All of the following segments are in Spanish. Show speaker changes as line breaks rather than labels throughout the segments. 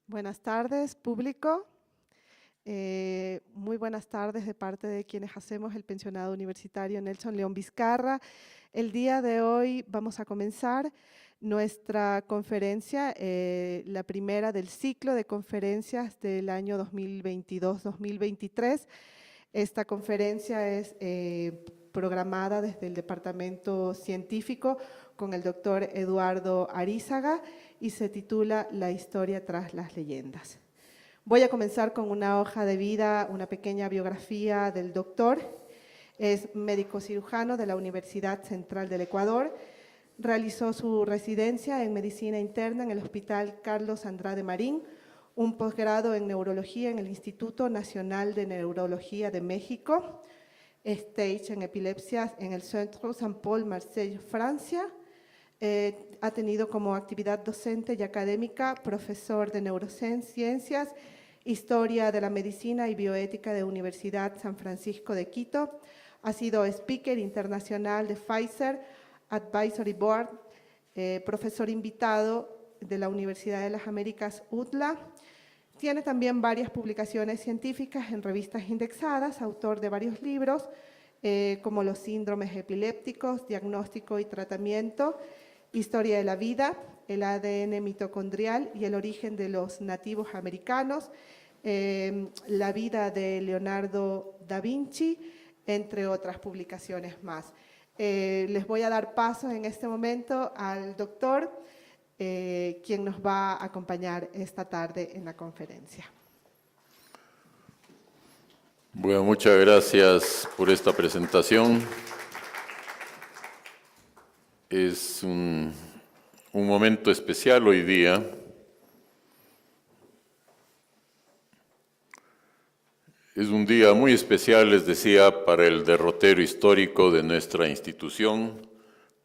Buenas tardes, público. Muy buenas tardes de parte de quienes hacemos el pensionado universitario Nelson León Vizcarra. El día de hoy vamos a comenzar nuestra conferencia, la primera del ciclo de conferencias del año 2022-2023. Esta conferencia es programada desde el Departamento Científico con el doctor Eduardo Arízaga y se titula La historia tras las leyendas. Voy a comenzar con una hoja de vida, una pequeña biografía del doctor. Es médico cirujano de la Universidad Central del Ecuador. Realizó su residencia en medicina interna en el Hospital Carlos Andrade Marín, un posgrado en neurología en el Instituto Nacional de Neurología de México, stage en epilepsias en el Centro San Paul Marseille, Francia. Ha tenido como actividad docente y académica profesor de neurociencias, historia de la medicina y bioética de Universidad San Francisco de Quito. Ha sido speaker internacional de Pfizer Advisory Board, profesor invitado de la Universidad de las Américas, UTLA. Tiene también varias publicaciones científicas en revistas indexadas, autor de varios libros, como los síndromes epilépticos, diagnóstico y tratamiento, historia de la vida, el ADN mitocondrial y el origen de los nativos americanos, la vida de Leonardo da Vinci, entre otras publicaciones más. Les voy a dar paso en este momento al doctor, quien nos va a acompañar esta tarde en la conferencia.
Bueno, muchas gracias por esta presentación. Es un momento especial hoy día. Es un día muy especial, les decía, para el derrotero histórico de nuestra institución,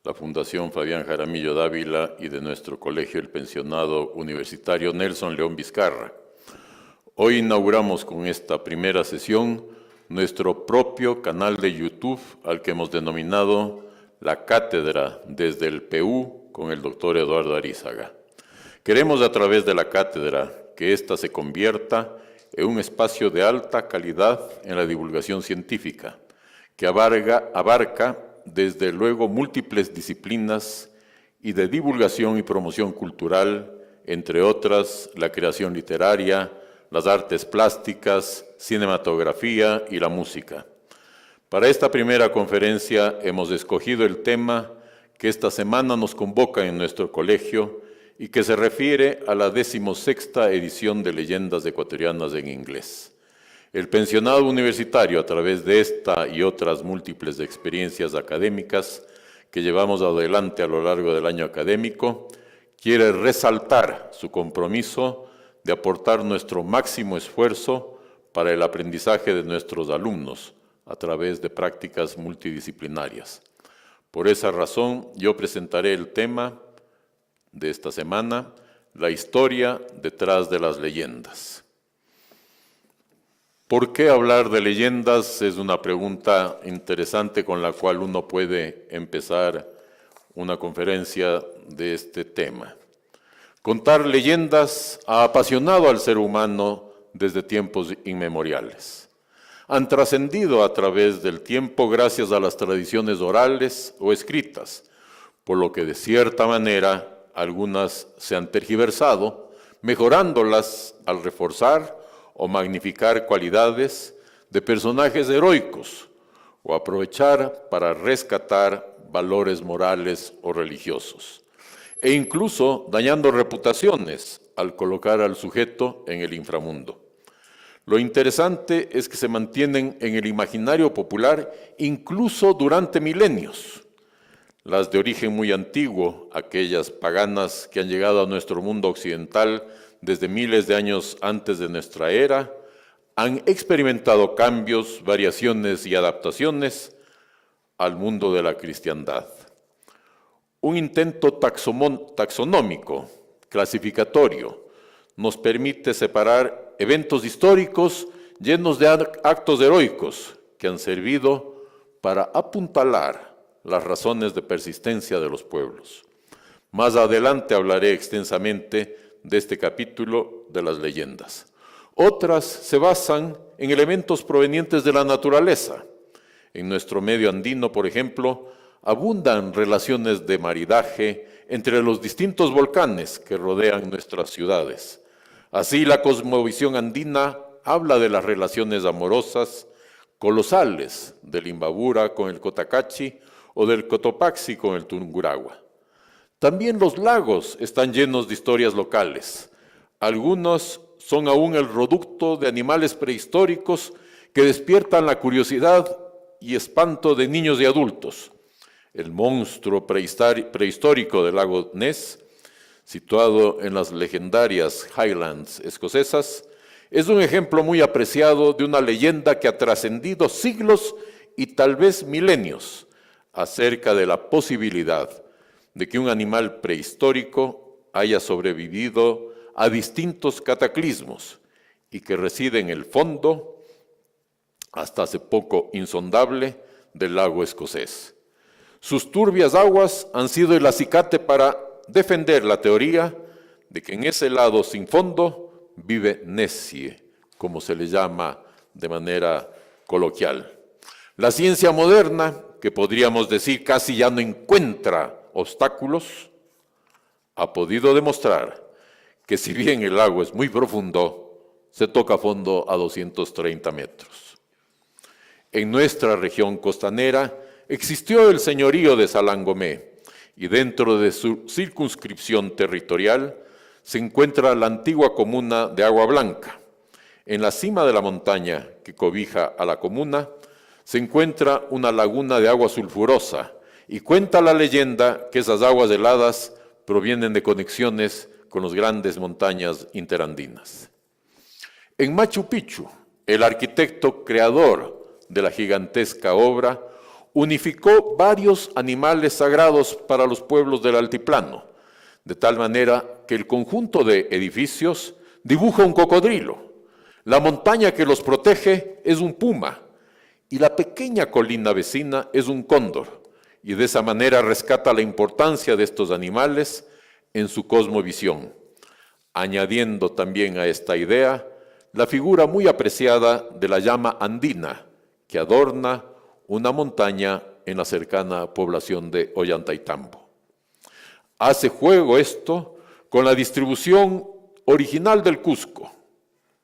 la Fundación Fabián Jaramillo Dávila, y de nuestro colegio, el pensionado universitario Nelson León Vizcarra. Hoy inauguramos con esta primera sesión nuestro propio canal de YouTube, al que hemos denominado La Cátedra desde el PU con el doctor Eduardo Arízaga. Queremos a través de la cátedra que ésta se convierta en un espacio de alta calidad en la divulgación científica, que abarca desde luego múltiples disciplinas y de divulgación y promoción cultural, entre otras la creación literaria, las artes plásticas, cinematografía y la música. Para esta primera conferencia hemos escogido el tema que esta semana nos convoca en nuestro colegio y que se refiere a la 16ª edición de Leyendas Ecuatorianas en Inglés. El pensionado universitario, a través de esta y otras múltiples experiencias académicas que llevamos adelante a lo largo del año académico, quiere resaltar su compromiso de aportar nuestro máximo esfuerzo para el aprendizaje de nuestros alumnos a través de prácticas multidisciplinarias. Por esa razón, yo presentaré el tema de esta semana, la historia detrás de las leyendas. ¿Por qué hablar de leyendas? Es una pregunta interesante con la cual uno puede empezar una conferencia de este tema. Contar leyendas ha apasionado al ser humano desde tiempos inmemoriales. Han trascendido a través del tiempo gracias a las tradiciones orales o escritas, por lo que de cierta manera algunas se han tergiversado, mejorándolas al reforzar o magnificar cualidades de personajes heroicos o aprovechar para rescatar valores morales o religiosos, e incluso dañando reputaciones al colocar al sujeto en el inframundo. Lo interesante es que se mantienen en el imaginario popular incluso durante milenios. Las de origen muy antiguo, aquellas paganas que han llegado a nuestro mundo occidental desde miles de años antes de nuestra era, han experimentado cambios, variaciones y adaptaciones al mundo de la cristiandad. Un intento taxonómico, clasificatorio, nos permite separar eventos históricos llenos de actos heroicos que han servido para apuntalar las razones de persistencia de los pueblos. Más adelante hablaré extensamente de este capítulo de las leyendas. Otras se basan en elementos provenientes de la naturaleza. En nuestro medio andino, por ejemplo, abundan relaciones de maridaje entre los distintos volcanes que rodean nuestras ciudades. Así, la cosmovisión andina habla de las relaciones amorosas colosales del Imbabura con el Cotacachi o del Cotopaxi con el Tungurahua. También los lagos están llenos de historias locales. Algunos son aún el producto de animales prehistóricos que despiertan la curiosidad y espanto de niños y adultos. El monstruo prehistórico del lago Ness, situado en las legendarias Highlands escocesas, es un ejemplo muy apreciado de una leyenda que ha trascendido siglos y tal vez milenios acerca de la posibilidad de que un animal prehistórico haya sobrevivido a distintos cataclismos y que reside en el fondo, hasta hace poco insondable, del lago escocés. Sus turbias aguas han sido el acicate para defender la teoría de que en ese lado sin fondo vive Nessie, como se le llama de manera coloquial. La ciencia moderna, que podríamos decir casi ya no encuentra obstáculos, ha podido demostrar que si bien el lago es muy profundo, se toca fondo a 230 metros. En nuestra región costanera existió el señorío de Salangomé y dentro de su circunscripción territorial se encuentra la antigua comuna de Agua Blanca. En la cima de la montaña que cobija a la comuna se encuentra una laguna de agua sulfurosa y cuenta la leyenda que esas aguas heladas provienen de conexiones con las grandes montañas interandinas. En Machu Picchu, el arquitecto creador de la gigantesca obra unificó varios animales sagrados para los pueblos del altiplano, de tal manera que el conjunto de edificios dibuja un cocodrilo, la montaña que los protege es un puma y la pequeña colina vecina es un cóndor, y de esa manera rescata la importancia de estos animales en su cosmovisión, añadiendo también a esta idea la figura muy apreciada de la llama andina, que adorna una montaña en la cercana población de Ollantaytambo. Hace juego esto con la distribución original del Cusco,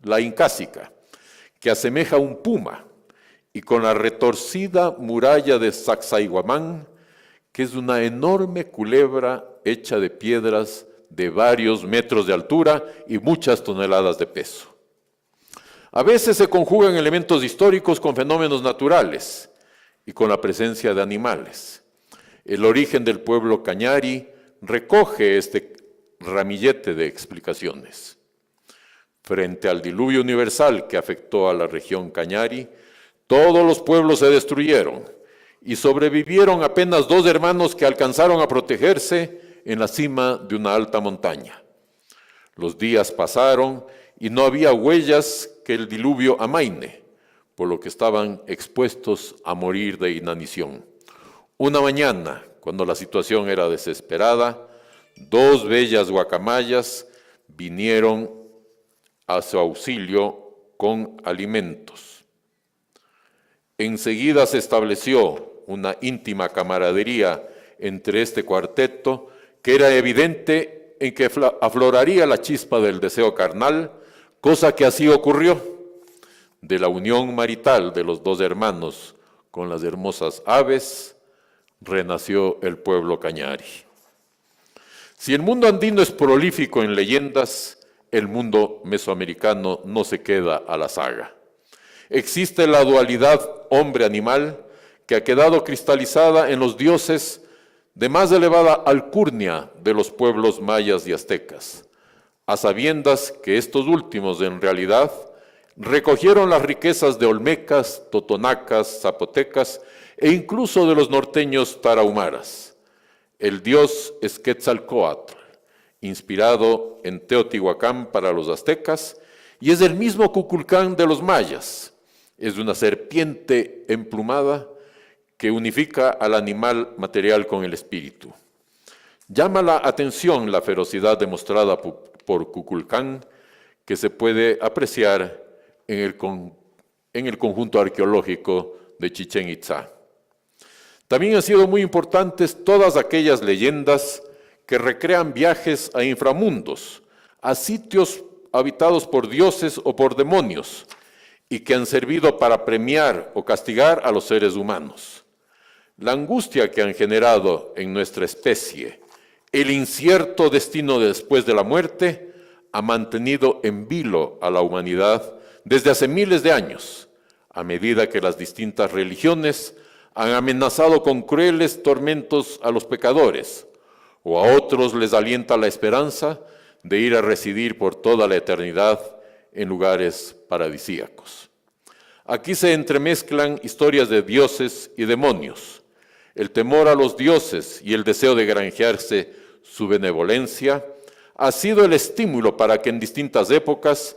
la incásica, que asemeja a un puma, y con la retorcida muralla de Sacsayhuamán, que es una enorme culebra hecha de piedras de varios metros de altura y muchas toneladas de peso. A veces se conjugan elementos históricos con fenómenos naturales y con la presencia de animales. El origen del pueblo Cañari recoge este ramillete de explicaciones. Frente al diluvio universal que afectó a la región Cañari, todos los pueblos se destruyeron y sobrevivieron apenas 2 hermanos que alcanzaron a protegerse en la cima de una alta montaña. Los días pasaron y no había huellas que el diluvio amaine, por lo que estaban expuestos a morir de inanición. Una mañana, cuando la situación era desesperada, 2 bellas guacamayas vinieron a su auxilio con alimentos. Enseguida se estableció una íntima camaradería entre este cuarteto, que era evidente en que afloraría la chispa del deseo carnal, cosa que así ocurrió. De la unión marital de los 2 hermanos con las hermosas aves, renació el pueblo Cañari. Si el mundo andino es prolífico en leyendas, el mundo mesoamericano no se queda a la saga. Existe la dualidad hombre-animal que ha quedado cristalizada en los dioses de más elevada alcurnia de los pueblos mayas y aztecas, a sabiendas que estos últimos en realidad recogieron las riquezas de olmecas, totonacas, zapotecas e incluso de los norteños tarahumaras. El dios es Quetzalcóatl, inspirado en Teotihuacán para los aztecas, y es el mismo Kukulcán de los mayas. Es una serpiente emplumada que unifica al animal material con el espíritu. Llama la atención la ferocidad demostrada por Kukulcán, que se puede apreciar en el conjunto arqueológico de Chichén Itzá. También han sido muy importantes todas aquellas leyendas que recrean viajes a inframundos, a sitios habitados por dioses o por demonios, y que han servido para premiar o castigar a los seres humanos. La angustia que han generado en nuestra especie, el incierto destino después de la muerte, ha mantenido en vilo a la humanidad desde hace miles de años, a medida que las distintas religiones han amenazado con crueles tormentos a los pecadores, o a otros les alienta la esperanza de ir a residir por toda la eternidad en lugares paradisíacos. Aquí se entremezclan historias de dioses y demonios. El temor a los dioses y el deseo de granjearse su benevolencia ha sido el estímulo para que en distintas épocas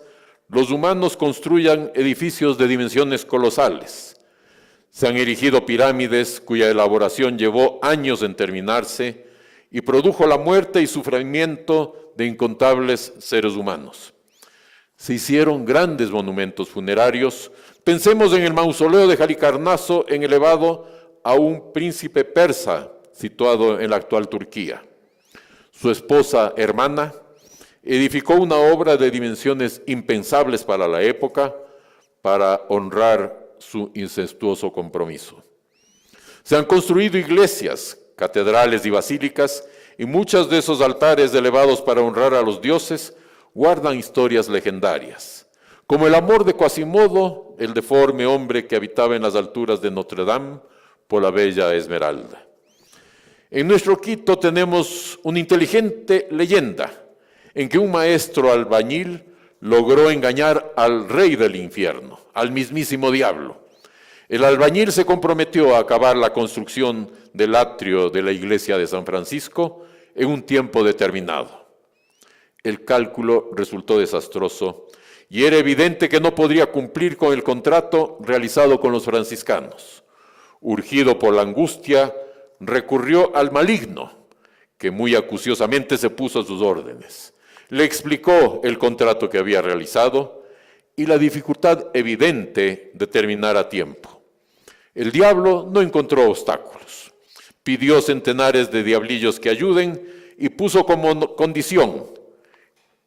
los humanos construyan edificios de dimensiones colosales. Se han erigido pirámides cuya elaboración llevó años en terminarse y produjo la muerte y sufrimiento de incontables seres humanos. Se hicieron grandes monumentos funerarios. Pensemos en el mausoleo de Halicarnaso, elevado a un príncipe persa situado en la actual Turquía. Su esposa hermana edificó una obra de dimensiones impensables para la época para honrar su incestuoso compromiso. Se han construido iglesias, catedrales y basílicas, y muchos de esos altares elevados para honrar a los dioses guardan historias legendarias, como el amor de Quasimodo, el deforme hombre que habitaba en las alturas de Notre Dame, por la bella Esmeralda. En nuestro Quito tenemos una inteligente leyenda en que un maestro albañil logró engañar al rey del infierno, al mismísimo diablo. El albañil se comprometió a acabar la construcción del atrio de la iglesia de San Francisco en un tiempo determinado. El cálculo resultó desastroso y era evidente que no podría cumplir con el contrato realizado con los franciscanos. Urgido por la angustia, recurrió al maligno, que muy acuciosamente se puso a sus órdenes. Le explicó el contrato que había realizado y la dificultad evidente de terminar a tiempo. El diablo no encontró obstáculos. Pidió centenares de diablillos que ayuden y puso como condición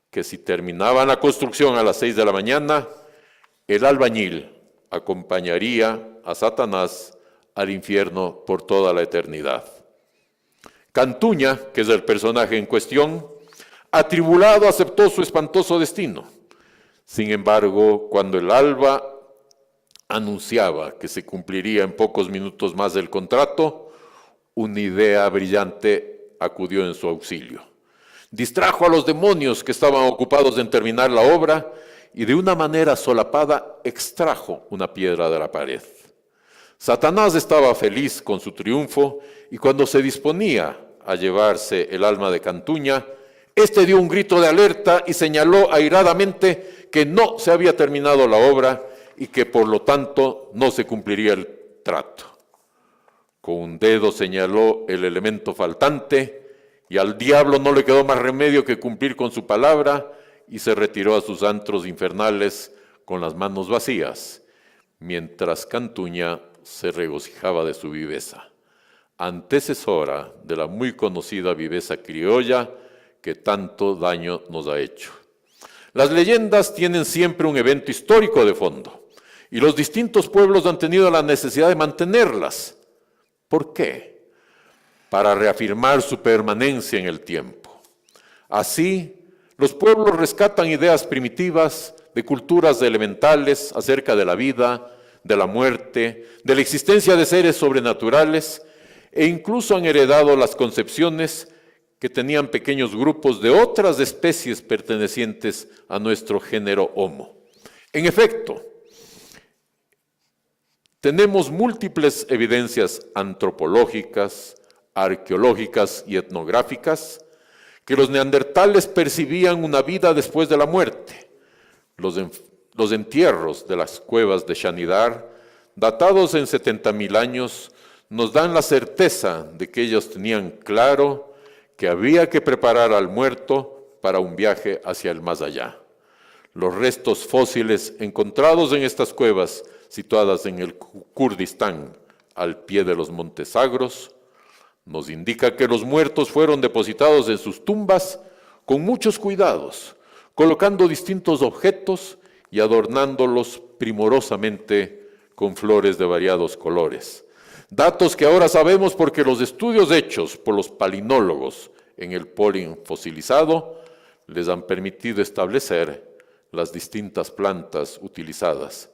que si terminaban la construcción a las 6 de la mañana, el albañil acompañaría a Satanás al infierno por toda la eternidad. Cantuña, que es el personaje en cuestión, atribulado aceptó su espantoso destino. Sin embargo, cuando el alba anunciaba que se cumpliría en pocos minutos más el contrato, una idea brillante acudió en su auxilio. Distrajo a los demonios que estaban ocupados en terminar la obra y de una manera solapada extrajo una piedra de la pared. Satanás estaba feliz con su triunfo y cuando se disponía a llevarse el alma de Cantuña, este dio un grito de alerta y señaló airadamente que no se había terminado la obra y que por lo tanto no se cumpliría el trato. Con un dedo señaló el elemento faltante y al diablo no le quedó más remedio que cumplir con su palabra y se retiró a sus antros infernales con las manos vacías, mientras Cantuña se regocijaba de su viveza, antecesora de la muy conocida viveza criolla que tanto daño nos ha hecho. Las leyendas tienen siempre un evento histórico de fondo y los distintos pueblos han tenido la necesidad de mantenerlas. ¿Por qué? Para reafirmar su permanencia en el tiempo. Así, los pueblos rescatan ideas primitivas de culturas elementales acerca de la vida, de la muerte, de la existencia de seres sobrenaturales e incluso han heredado las concepciones que tenían pequeños grupos de otras especies pertenecientes a nuestro género Homo. En efecto, tenemos múltiples evidencias antropológicas, arqueológicas y etnográficas que los neandertales percibían una vida después de la muerte. Los entierros de las cuevas de Shanidar, datados en 70.000 años, nos dan la certeza de que ellos tenían claro que había que preparar al muerto para un viaje hacia el más allá. Los restos fósiles encontrados en estas cuevas, situadas en el Kurdistán, al pie de los montes Sagros, nos indica que los muertos fueron depositados en sus tumbas con muchos cuidados, colocando distintos objetos y adornándolos primorosamente con flores de variados colores. Datos que ahora sabemos porque los estudios hechos por los palinólogos en el polen fosilizado les han permitido establecer las distintas plantas utilizadas,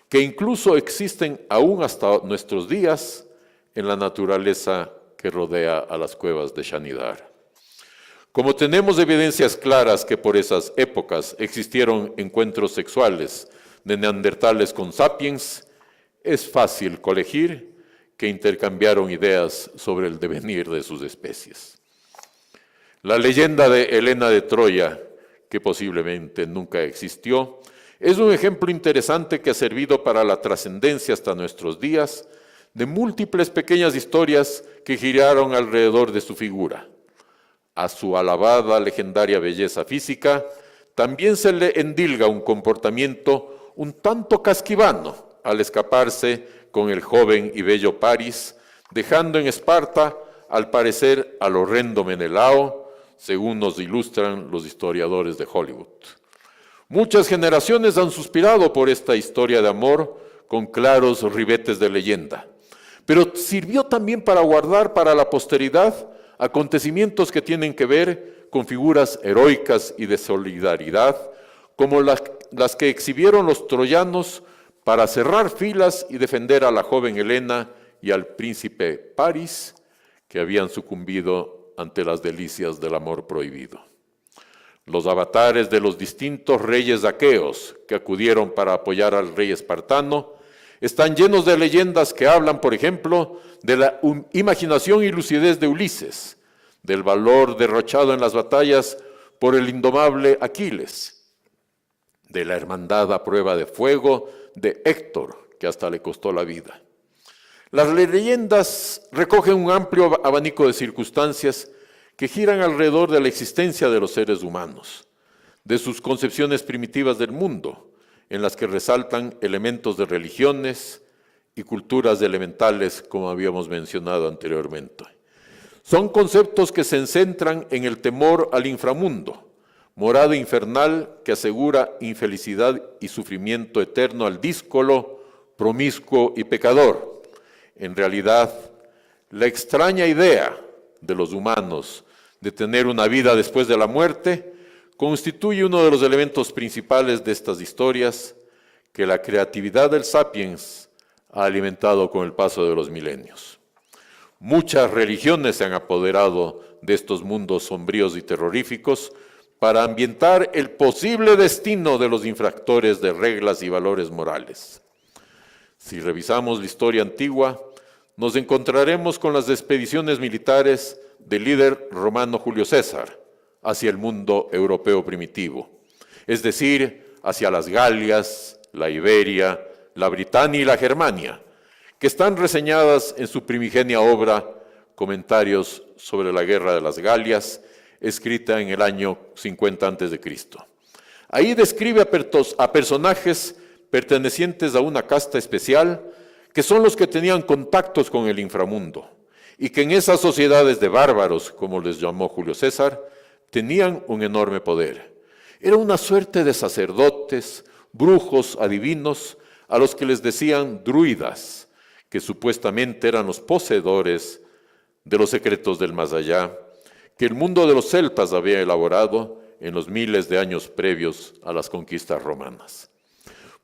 que incluso existen aún hasta nuestros días en la naturaleza que rodea a las cuevas de Shanidar. Como tenemos evidencias claras que por esas épocas existieron encuentros sexuales de neandertales con sapiens, es fácil colegir que intercambiaron ideas sobre el devenir de sus especies. La leyenda de Helena de Troya, que posiblemente nunca existió, es un ejemplo interesante que ha servido para la trascendencia hasta nuestros días de múltiples pequeñas historias que giraron alrededor de su figura. A su alabada legendaria belleza física también se le endilga un comportamiento un tanto casquivano al escaparse con el joven y bello Paris, dejando en Esparta, al parecer, al horrendo Menelao, según nos ilustran los historiadores de Hollywood. Muchas generaciones han suspirado por esta historia de amor con claros ribetes de leyenda, pero sirvió también para guardar para la posteridad acontecimientos que tienen que ver con figuras heroicas y de solidaridad, como las que exhibieron los troyanos para cerrar filas y defender a la joven Helena y al príncipe Paris, que habían sucumbido ante las delicias del amor prohibido. Los avatares de los distintos reyes aqueos que acudieron para apoyar al rey espartano están llenos de leyendas que hablan, por ejemplo, de la imaginación y lucidez de Ulises, del valor derrochado en las batallas por el indomable Aquiles, de la hermandad a prueba de fuego de Héctor, que hasta le costó la vida. Las leyendas recogen un amplio abanico de circunstancias que giran alrededor de la existencia de los seres humanos, de sus concepciones primitivas del mundo, en las que resaltan elementos de religiones y culturas elementales, como habíamos mencionado anteriormente. Son conceptos que se centran en el temor al inframundo, morada infernal que asegura infelicidad y sufrimiento eterno al díscolo, promiscuo y pecador. En realidad, la extraña idea de los humanos de tener una vida después de la muerte constituye uno de los elementos principales de estas historias que la creatividad del sapiens ha alimentado con el paso de los milenios. Muchas religiones se han apoderado de estos mundos sombríos y terroríficos para ambientar el posible destino de los infractores de reglas y valores morales. Si revisamos la historia antigua, nos encontraremos con las expediciones militares del líder romano Julio César hacia el mundo europeo primitivo, es decir, hacia las Galias, la Iberia, la Britania y la Germania, que están reseñadas en su primigenia obra Comentarios sobre la Guerra de las Galias, escrita en el año 50 a.C. Ahí describe a personajes pertenecientes a una casta especial, que son los que tenían contactos con el inframundo, y que en esas sociedades de bárbaros, como les llamó Julio César, tenían un enorme poder. Era una suerte de sacerdotes, brujos, adivinos, a los que les decían druidas, que supuestamente eran los poseedores de los secretos del más allá, que el mundo de los celtas había elaborado en los miles de años previos a las conquistas romanas.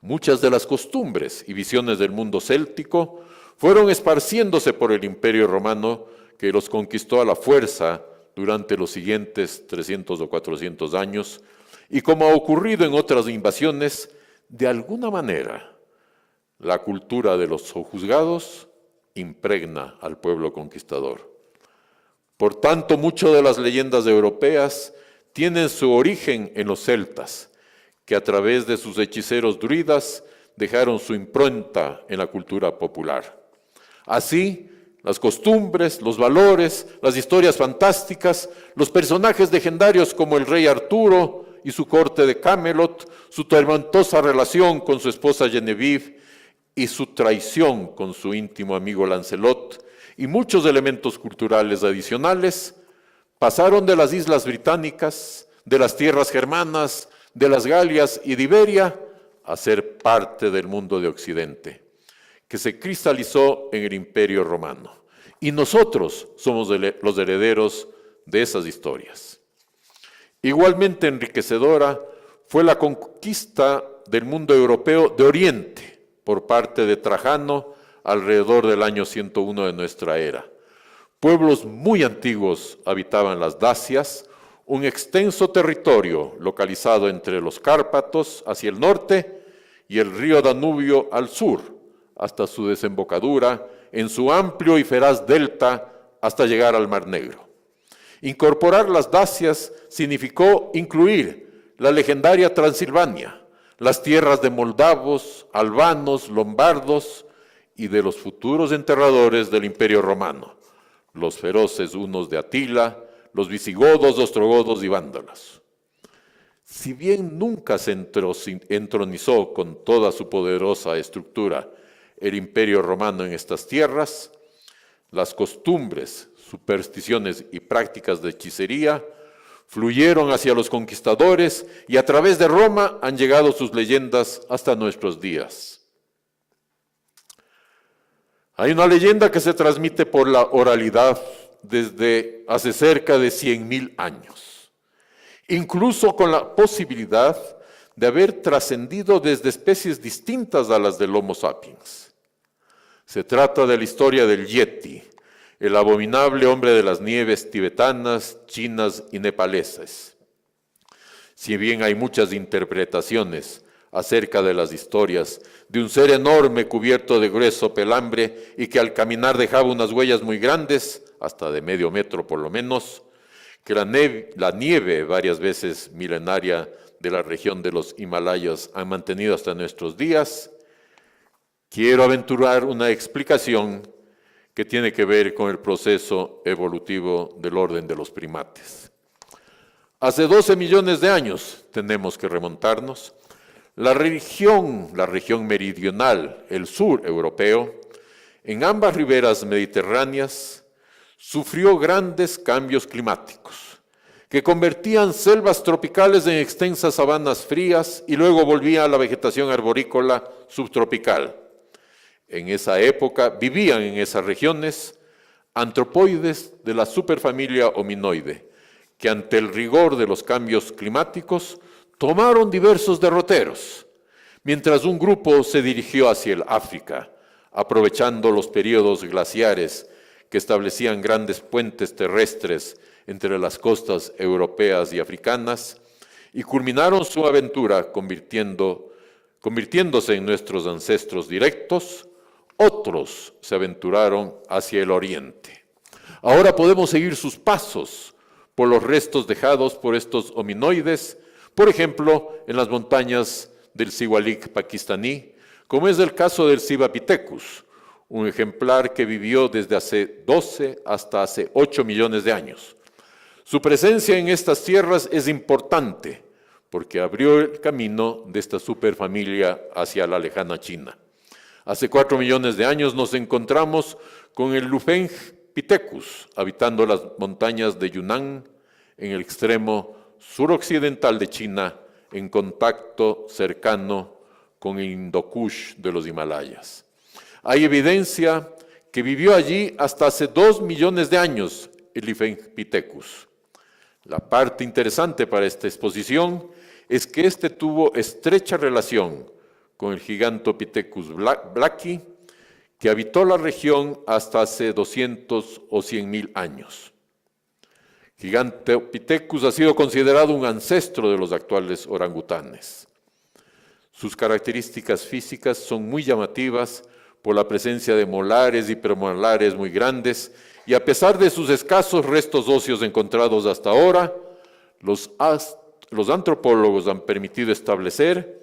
Muchas de las costumbres y visiones del mundo céltico fueron esparciéndose por el Imperio Romano, que los conquistó a la fuerza durante los siguientes 300 o 400 años, y como ha ocurrido en otras invasiones, de alguna manera, la cultura de los sojuzgados impregna al pueblo conquistador. Por tanto, muchas de las leyendas europeas tienen su origen en los celtas, que a través de sus hechiceros druidas dejaron su impronta en la cultura popular. Así, las costumbres, los valores, las historias fantásticas, los personajes legendarios como el rey Arturo y su corte de Camelot, su tormentosa relación con su esposa Genevieve y su traición con su íntimo amigo Lancelot, y muchos elementos culturales adicionales, pasaron de las islas británicas, de las tierras germanas, de las Galias y de Iberia, a ser parte del mundo de Occidente, que se cristalizó en el Imperio Romano. Y nosotros somos los herederos de esas historias. Igualmente enriquecedora fue la conquista del mundo europeo de Oriente por parte de Trajano alrededor del año 101 de nuestra era. Pueblos muy antiguos habitaban las Dacias, un extenso territorio localizado entre los Cárpatos hacia el norte y el río Danubio al sur, hasta su desembocadura en su amplio y feraz delta hasta llegar al Mar Negro. Incorporar las Dacias significó incluir la legendaria Transilvania, las tierras de moldavos, albanos, lombardos y de los futuros enterradores del Imperio Romano, los feroces hunos de Atila, los visigodos, ostrogodos y vándalos. Si bien nunca se entronizó con toda su poderosa estructura el Imperio Romano en estas tierras, las costumbres, supersticiones y prácticas de hechicería fluyeron hacia los conquistadores y a través de Roma han llegado sus leyendas hasta nuestros días. Hay una leyenda que se transmite por la oralidad desde hace cerca de 100.000 años, incluso con la posibilidad de haber trascendido desde especies distintas a las del Homo sapiens. Se trata de la historia del Yeti, el abominable hombre de las nieves tibetanas, chinas y nepaleses. Si bien hay muchas interpretaciones acerca de las historias de un ser enorme cubierto de grueso pelambre y que al caminar dejaba unas huellas muy grandes, hasta de medio metro por lo menos, que la nieve varias veces milenaria de la región de los Himalayas han mantenido hasta nuestros días, quiero aventurar una explicación que tiene que ver con el proceso evolutivo del orden de los primates. Hace 12 millones de años tenemos que remontarnos. La región meridional, el sur europeo, en ambas riberas mediterráneas, sufrió grandes cambios climáticos que convertían selvas tropicales en extensas sabanas frías y luego volvía a la vegetación arborícola subtropical. En esa época vivían en esas regiones antropoides de la superfamilia Hominoide, que ante el rigor de los cambios climáticos tomaron diversos derroteros, mientras un grupo se dirigió hacia el África, aprovechando los periodos glaciares que establecían grandes puentes terrestres entre las costas europeas y africanas, y culminaron su aventura convirtiéndose en nuestros ancestros directos. Otros se aventuraron hacia el oriente. Ahora podemos seguir sus pasos por los restos dejados por estos hominoides, por ejemplo, en las montañas del Siwalik pakistaní, como es el caso del Civapithecus, un ejemplar que vivió desde hace 12 hasta hace 8 millones de años. Su presencia en estas tierras es importante porque abrió el camino de esta superfamilia hacia la lejana China. Hace 4 millones de años nos encontramos con el Lufeng-Pithecus, habitando las montañas de Yunnan, en el extremo suroccidental de China, en contacto cercano con el Indo Kush de los Himalayas. Hay evidencia que vivió allí hasta hace 2 millones de años el Lufeng-Pithecus. La parte interesante para esta exposición es que este tuvo estrecha relación con el Gigantopithecus blacki, que habitó la región hasta hace 200 o 100.000 años. Gigantopithecus ha sido considerado un ancestro de los actuales orangutanes. Sus características físicas son muy llamativas por la presencia de molares y premolares muy grandes, y a pesar de sus escasos restos óseos encontrados hasta ahora, los antropólogos han permitido establecer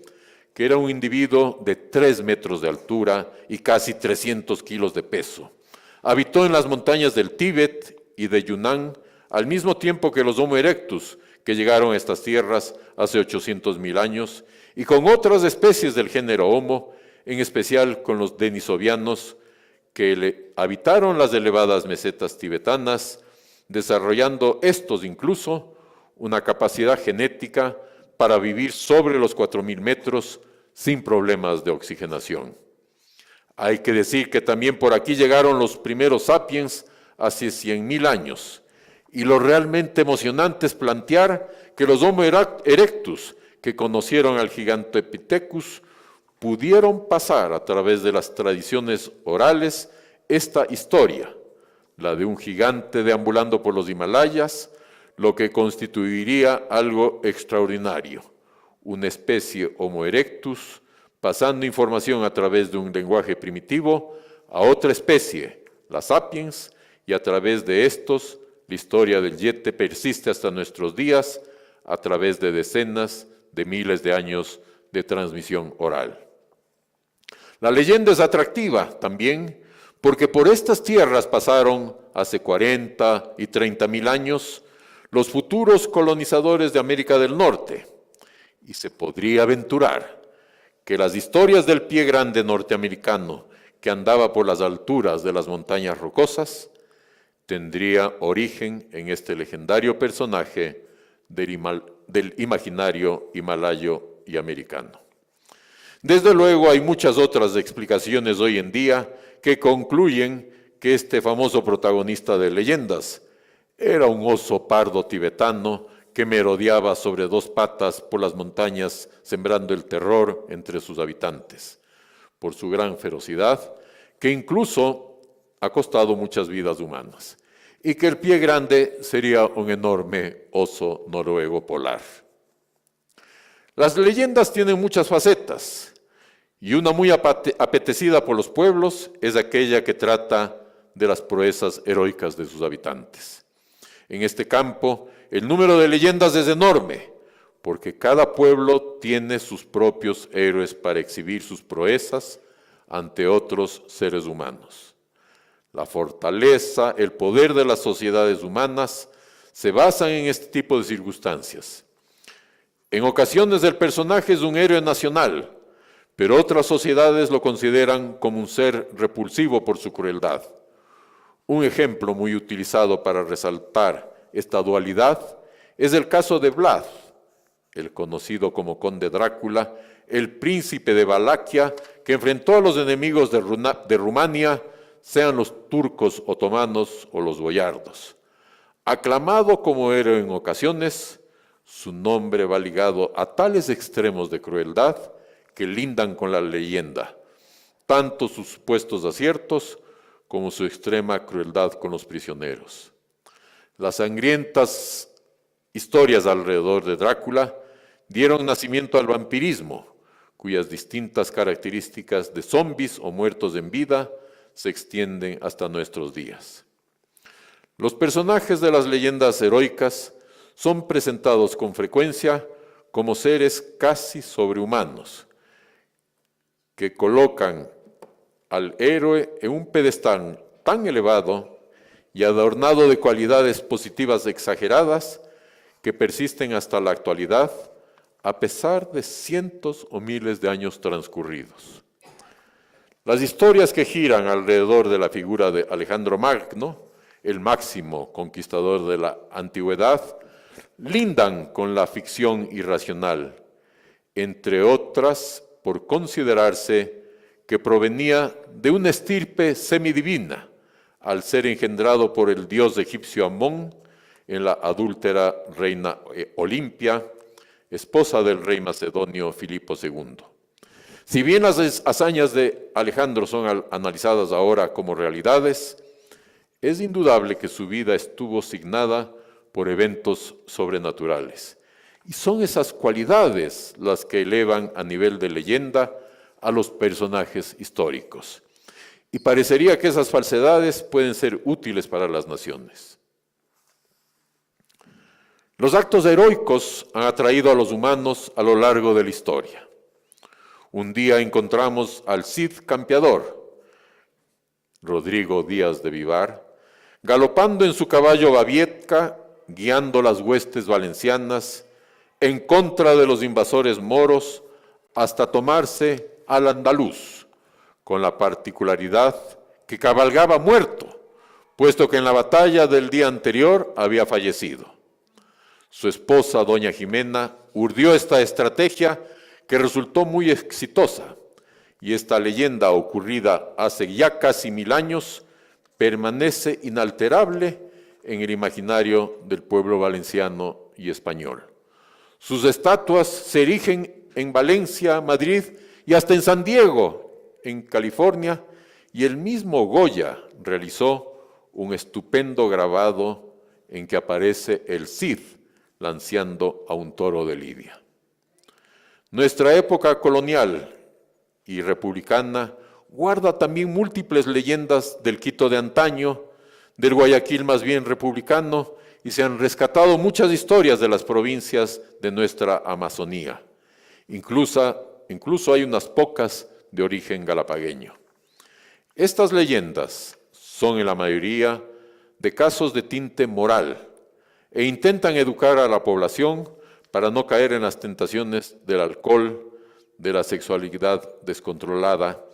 que era un individuo de 3 metros de altura y casi 300 kilos de peso, habitó en las montañas del Tíbet y de Yunnan al mismo tiempo que los Homo erectus, que llegaron a estas tierras hace 800.000 años, y con otras especies del género Homo, en especial con los denisovianos, que habitaron las elevadas mesetas tibetanas, desarrollando estos incluso una capacidad genética para vivir sobre los 4.000 metros sin problemas de oxigenación. Hay que decir que también por aquí llegaron los primeros sapiens hace 100.000 años, y lo realmente emocionante es plantear que los Homo erectus, que conocieron al Gigantopithecus, pudieron pasar a través de las tradiciones orales esta historia, la de un gigante deambulando por los Himalayas, lo que constituiría algo extraordinario, una especie Homo erectus, pasando información a través de un lenguaje primitivo a otra especie, la sapiens, y a través de estos, la historia del yete persiste hasta nuestros días a través de decenas de miles de años de transmisión oral. La leyenda es atractiva también porque por estas tierras pasaron hace 40 y 30.000 años los futuros colonizadores de América del Norte, y se podría aventurar que las historias del pie grande norteamericano que andaba por las alturas de las montañas rocosas tendría origen en este legendario personaje del imaginario himalayo y americano. Desde luego hay muchas otras explicaciones hoy en día que concluyen que este famoso protagonista de leyendas era un oso pardo tibetano que merodeaba sobre 2 patas por las montañas sembrando el terror entre sus habitantes, por su gran ferocidad, que incluso ha costado muchas vidas humanas, y que el pie grande sería un enorme oso noruego polar. Las leyendas tienen muchas facetas, y una muy apetecida por los pueblos es aquella que trata de las proezas heroicas de sus habitantes. En este campo, el número de leyendas es enorme, porque cada pueblo tiene sus propios héroes para exhibir sus proezas ante otros seres humanos. La fortaleza, el poder de las sociedades humanas se basan en este tipo de circunstancias. En ocasiones el personaje es un héroe nacional, pero otras sociedades lo consideran como un ser repulsivo por su crueldad. Un ejemplo muy utilizado para resaltar esta dualidad es el caso de Vlad, el conocido como Conde Drácula, el príncipe de Valaquia, que enfrentó a los enemigos de Rumania, sean los turcos otomanos o los boyardos. Aclamado como héroe en ocasiones, su nombre va ligado a tales extremos de crueldad que lindan con la leyenda, tanto sus supuestos aciertos como su extrema crueldad con los prisioneros. Las sangrientas historias alrededor de Drácula dieron nacimiento al vampirismo, cuyas distintas características de zombies o muertos en vida se extienden hasta nuestros días. Los personajes de las leyendas heroicas son presentados con frecuencia como seres casi sobrehumanos, que colocan al héroe en un pedestal tan elevado y adornado de cualidades positivas exageradas que persisten hasta la actualidad, a pesar de cientos o miles de años transcurridos. Las historias que giran alrededor de la figura de Alejandro Magno, el máximo conquistador de la antigüedad, lindan con la ficción irracional, entre otras por considerarse que provenía de una estirpe semidivina, al ser engendrado por el dios egipcio Amón en la adúltera reina Olimpia, esposa del rey macedonio Filipo II. Si bien las hazañas de Alejandro son analizadas ahora como realidades, es indudable que su vida estuvo signada por eventos sobrenaturales. Y son esas cualidades las que elevan a nivel de leyenda a los personajes históricos. Y parecería que esas falsedades pueden ser útiles para las naciones. Los actos heroicos han atraído a los humanos a lo largo de la historia. Un día encontramos al Cid campeador, Rodrigo Díaz de Vivar, galopando en su caballo Babietka, guiando las huestes valencianas, en contra de los invasores moros, hasta tomarse al andaluz, con la particularidad que cabalgaba muerto, puesto que en la batalla del día anterior había fallecido. Su esposa, doña Jimena, urdió esta estrategia que resultó muy exitosa, y esta leyenda ocurrida hace ya casi 1000 años permanece inalterable en el imaginario del pueblo valenciano y español. Sus estatuas se erigen en Valencia, Madrid y hasta en San Diego, en California, y el mismo Goya realizó un estupendo grabado en que aparece el Cid lanceando a un toro de Lidia. Nuestra época colonial y republicana guarda también múltiples leyendas del Quito de antaño, del Guayaquil más bien republicano, y se han rescatado muchas historias de las provincias de nuestra Amazonía. Incluso hay unas pocas de origen galapagueño. Estas leyendas son en la mayoría de casos de tinte moral e intentan educar a la población para no caer en las tentaciones del alcohol, de la sexualidad descontrolada,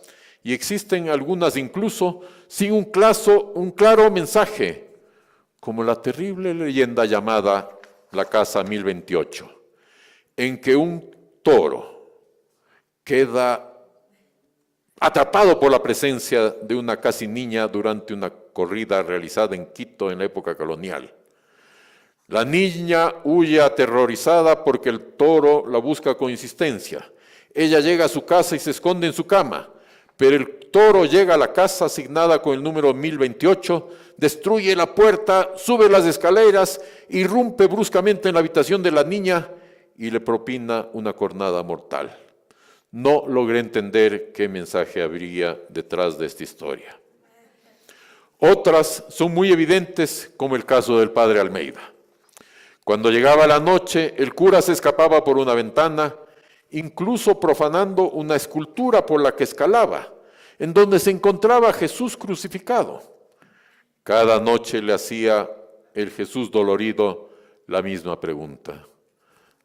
y existen algunas incluso sin un claro mensaje, como la terrible leyenda llamada la Casa 1028, en que un toro queda atrapado por la presencia de una casi niña durante una corrida realizada en Quito en la época colonial. La niña huye aterrorizada porque el toro la busca con insistencia. Ella llega a su casa y se esconde en su cama, pero el toro llega a la casa asignada con el número 1028, destruye la puerta, sube las escaleras, irrumpe bruscamente en la habitación de la niña y le propina una cornada mortal. No logré entender qué mensaje habría detrás de esta historia. Otras son muy evidentes, como el caso del padre Almeida. Cuando llegaba la noche, el cura se escapaba por una ventana, incluso profanando una escultura por la que escalaba, en donde se encontraba Jesús crucificado. Cada noche le hacía el Jesús dolorido la misma pregunta: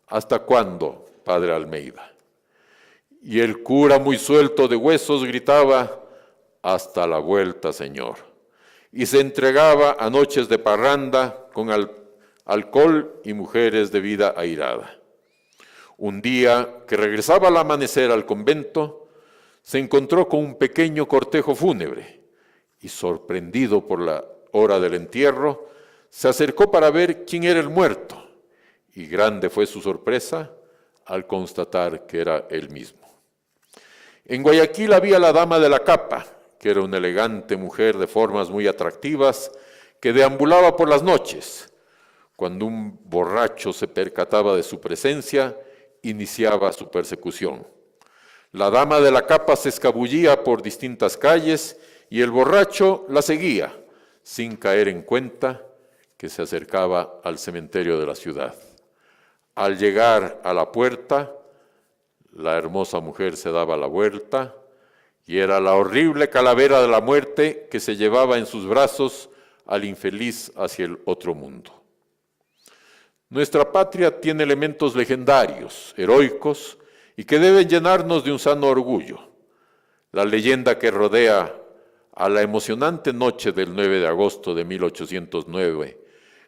¿hasta cuándo, padre Almeida? Y el cura, muy suelto de huesos, gritaba: hasta la vuelta, Señor. Y se entregaba a noches de parranda con alcohol y mujeres de vida airada. Un día que regresaba al amanecer al convento, se encontró con un pequeño cortejo fúnebre y, sorprendido por la hora del entierro, se acercó para ver quién era el muerto, y grande fue su sorpresa al constatar que era él mismo. En Guayaquil había la dama de la capa, que era una elegante mujer de formas muy atractivas, que deambulaba por las noches. Cuando un borracho se percataba de su presencia, iniciaba su persecución. La dama de la capa se escabullía por distintas calles y el borracho la seguía, sin caer en cuenta que se acercaba al cementerio de la ciudad. Al llegar a la puerta, la hermosa mujer se daba la vuelta y era la horrible calavera de la muerte que se llevaba en sus brazos al infeliz hacia el otro mundo. Nuestra patria tiene elementos legendarios, heroicos, y que deben llenarnos de un sano orgullo. La leyenda que rodea a la emocionante noche del 9 de agosto de 1809,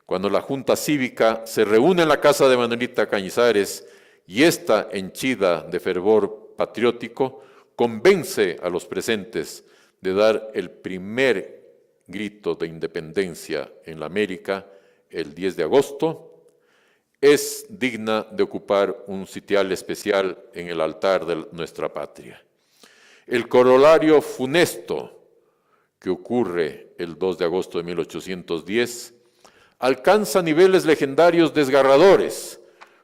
cuando la Junta Cívica se reúne en la casa de Manuelita Cañizares y ésta, henchida de fervor patriótico, convence a los presentes de dar el primer grito de independencia en la América el 10 de agosto, es digna de ocupar un sitial especial en el altar de nuestra patria. El corolario funesto que ocurre el 2 de agosto de 1810 alcanza niveles legendarios desgarradores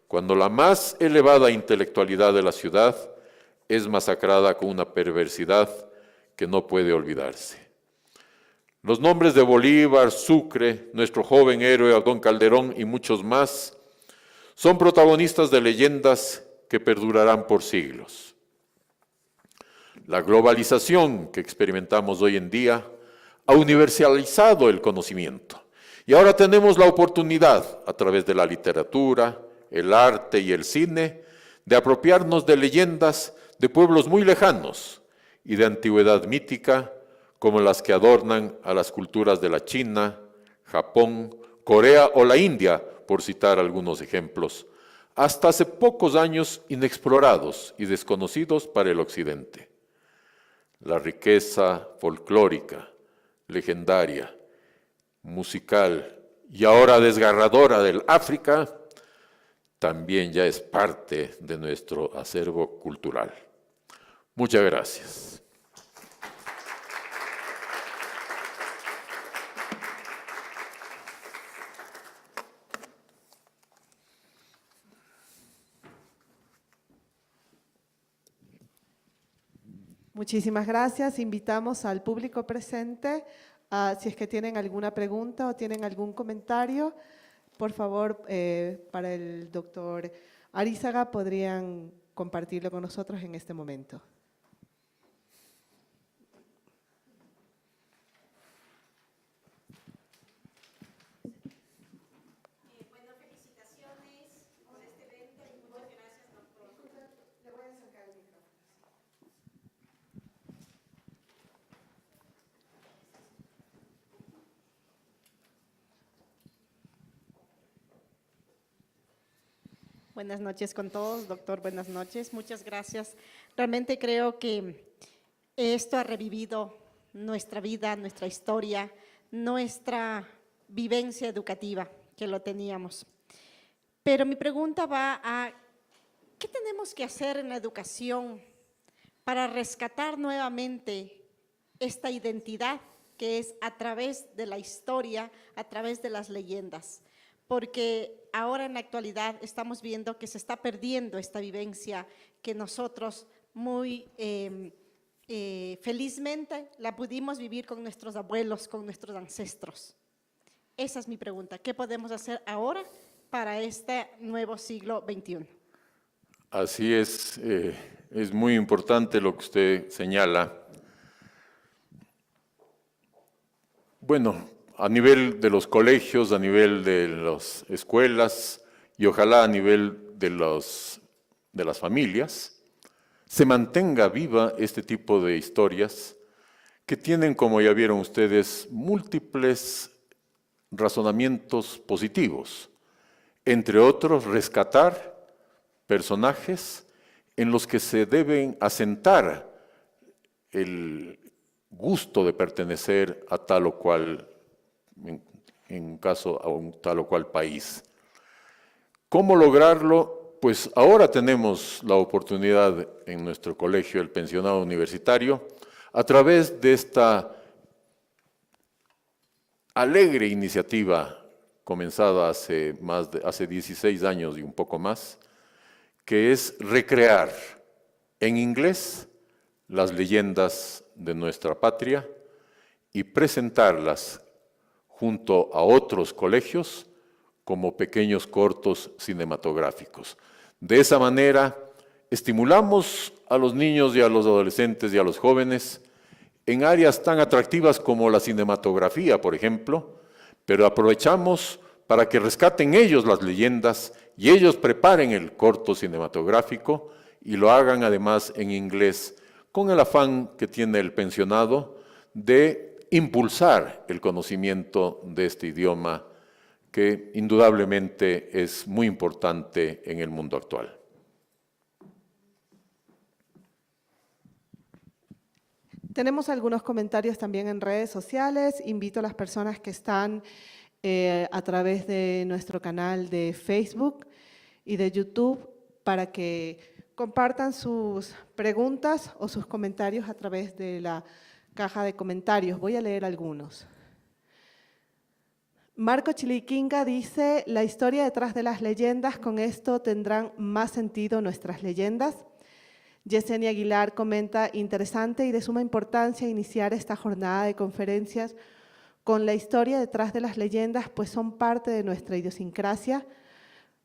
cuando la más elevada intelectualidad de la ciudad es masacrada con una perversidad que no puede olvidarse. Los nombres de Bolívar, Sucre, nuestro joven héroe Abdón Calderón y muchos más son protagonistas de leyendas que perdurarán por siglos. La globalización que experimentamos hoy en día ha universalizado el conocimiento. Y ahora tenemos la oportunidad, a través de la literatura, el arte y el cine, de apropiarnos de leyendas de pueblos muy lejanos y de antigüedad mítica, como las que adornan a las culturas de la China, Japón, Corea o la India, por citar algunos ejemplos, hasta hace pocos años inexplorados y desconocidos para el occidente. La riqueza folclórica, legendaria, musical y ahora desgarradora del África también ya es parte de nuestro acervo cultural. Muchas gracias.
Muchísimas gracias. Invitamos al público presente, si es que tienen alguna pregunta o tienen algún comentario, por favor, para el doctor Arízaga, podrían compartirlo con nosotros en este momento.
Bueno, felicitaciones por este evento y muchas gracias, doctor.
Le voy a acercar el micrófono.
Buenas noches con todos, doctor, buenas noches, muchas gracias. Realmente creo que esto ha revivido nuestra vida, nuestra historia, nuestra vivencia educativa que lo teníamos. Pero mi pregunta va a, ¿qué tenemos que hacer en la educación para rescatar nuevamente esta identidad que es a través de la historia, a través de las leyendas? Porque ahora en la actualidad estamos viendo que se está perdiendo esta vivencia que nosotros muy felizmente la pudimos vivir con nuestros abuelos, con nuestros ancestros. Esa es mi pregunta. ¿Qué podemos hacer ahora para este nuevo siglo XXI?
Así es muy importante lo que usted señala. Bueno, a nivel de los colegios, a nivel de las escuelas y ojalá a nivel de las familias, se mantenga viva este tipo de historias que tienen, como ya vieron ustedes, múltiples razonamientos positivos. Entre otros, rescatar personajes en los que se deben asentar el gusto de pertenecer a tal o cual en un caso a un tal o cual país. ¿Cómo lograrlo? Pues ahora tenemos la oportunidad en nuestro colegio, el pensionado universitario, a través de esta alegre iniciativa comenzada hace 16 años y un poco más, que es recrear en inglés las leyendas de nuestra patria y presentarlas junto a otros colegios como pequeños cortos cinematográficos. De esa manera, estimulamos a los niños y a los adolescentes y a los jóvenes en áreas tan atractivas como la cinematografía, por ejemplo, pero aprovechamos para que rescaten ellos las leyendas y ellos preparen el corto cinematográfico y lo hagan además en inglés, con el afán que tiene el pensionado de impulsar el conocimiento de este idioma que indudablemente es muy importante en el mundo actual.
Tenemos algunos comentarios también en redes sociales. Invito a las personas que están a través de nuestro canal de Facebook y de YouTube para que compartan sus preguntas o sus comentarios a través de la caja de comentarios. Voy a leer algunos. Marco Chiliquinga dice, la historia detrás de las leyendas, con esto tendrán más sentido nuestras leyendas. Yesenia Aguilar comenta, interesante y de suma importancia iniciar esta jornada de conferencias con la historia detrás de las leyendas, pues son parte de nuestra idiosincrasia.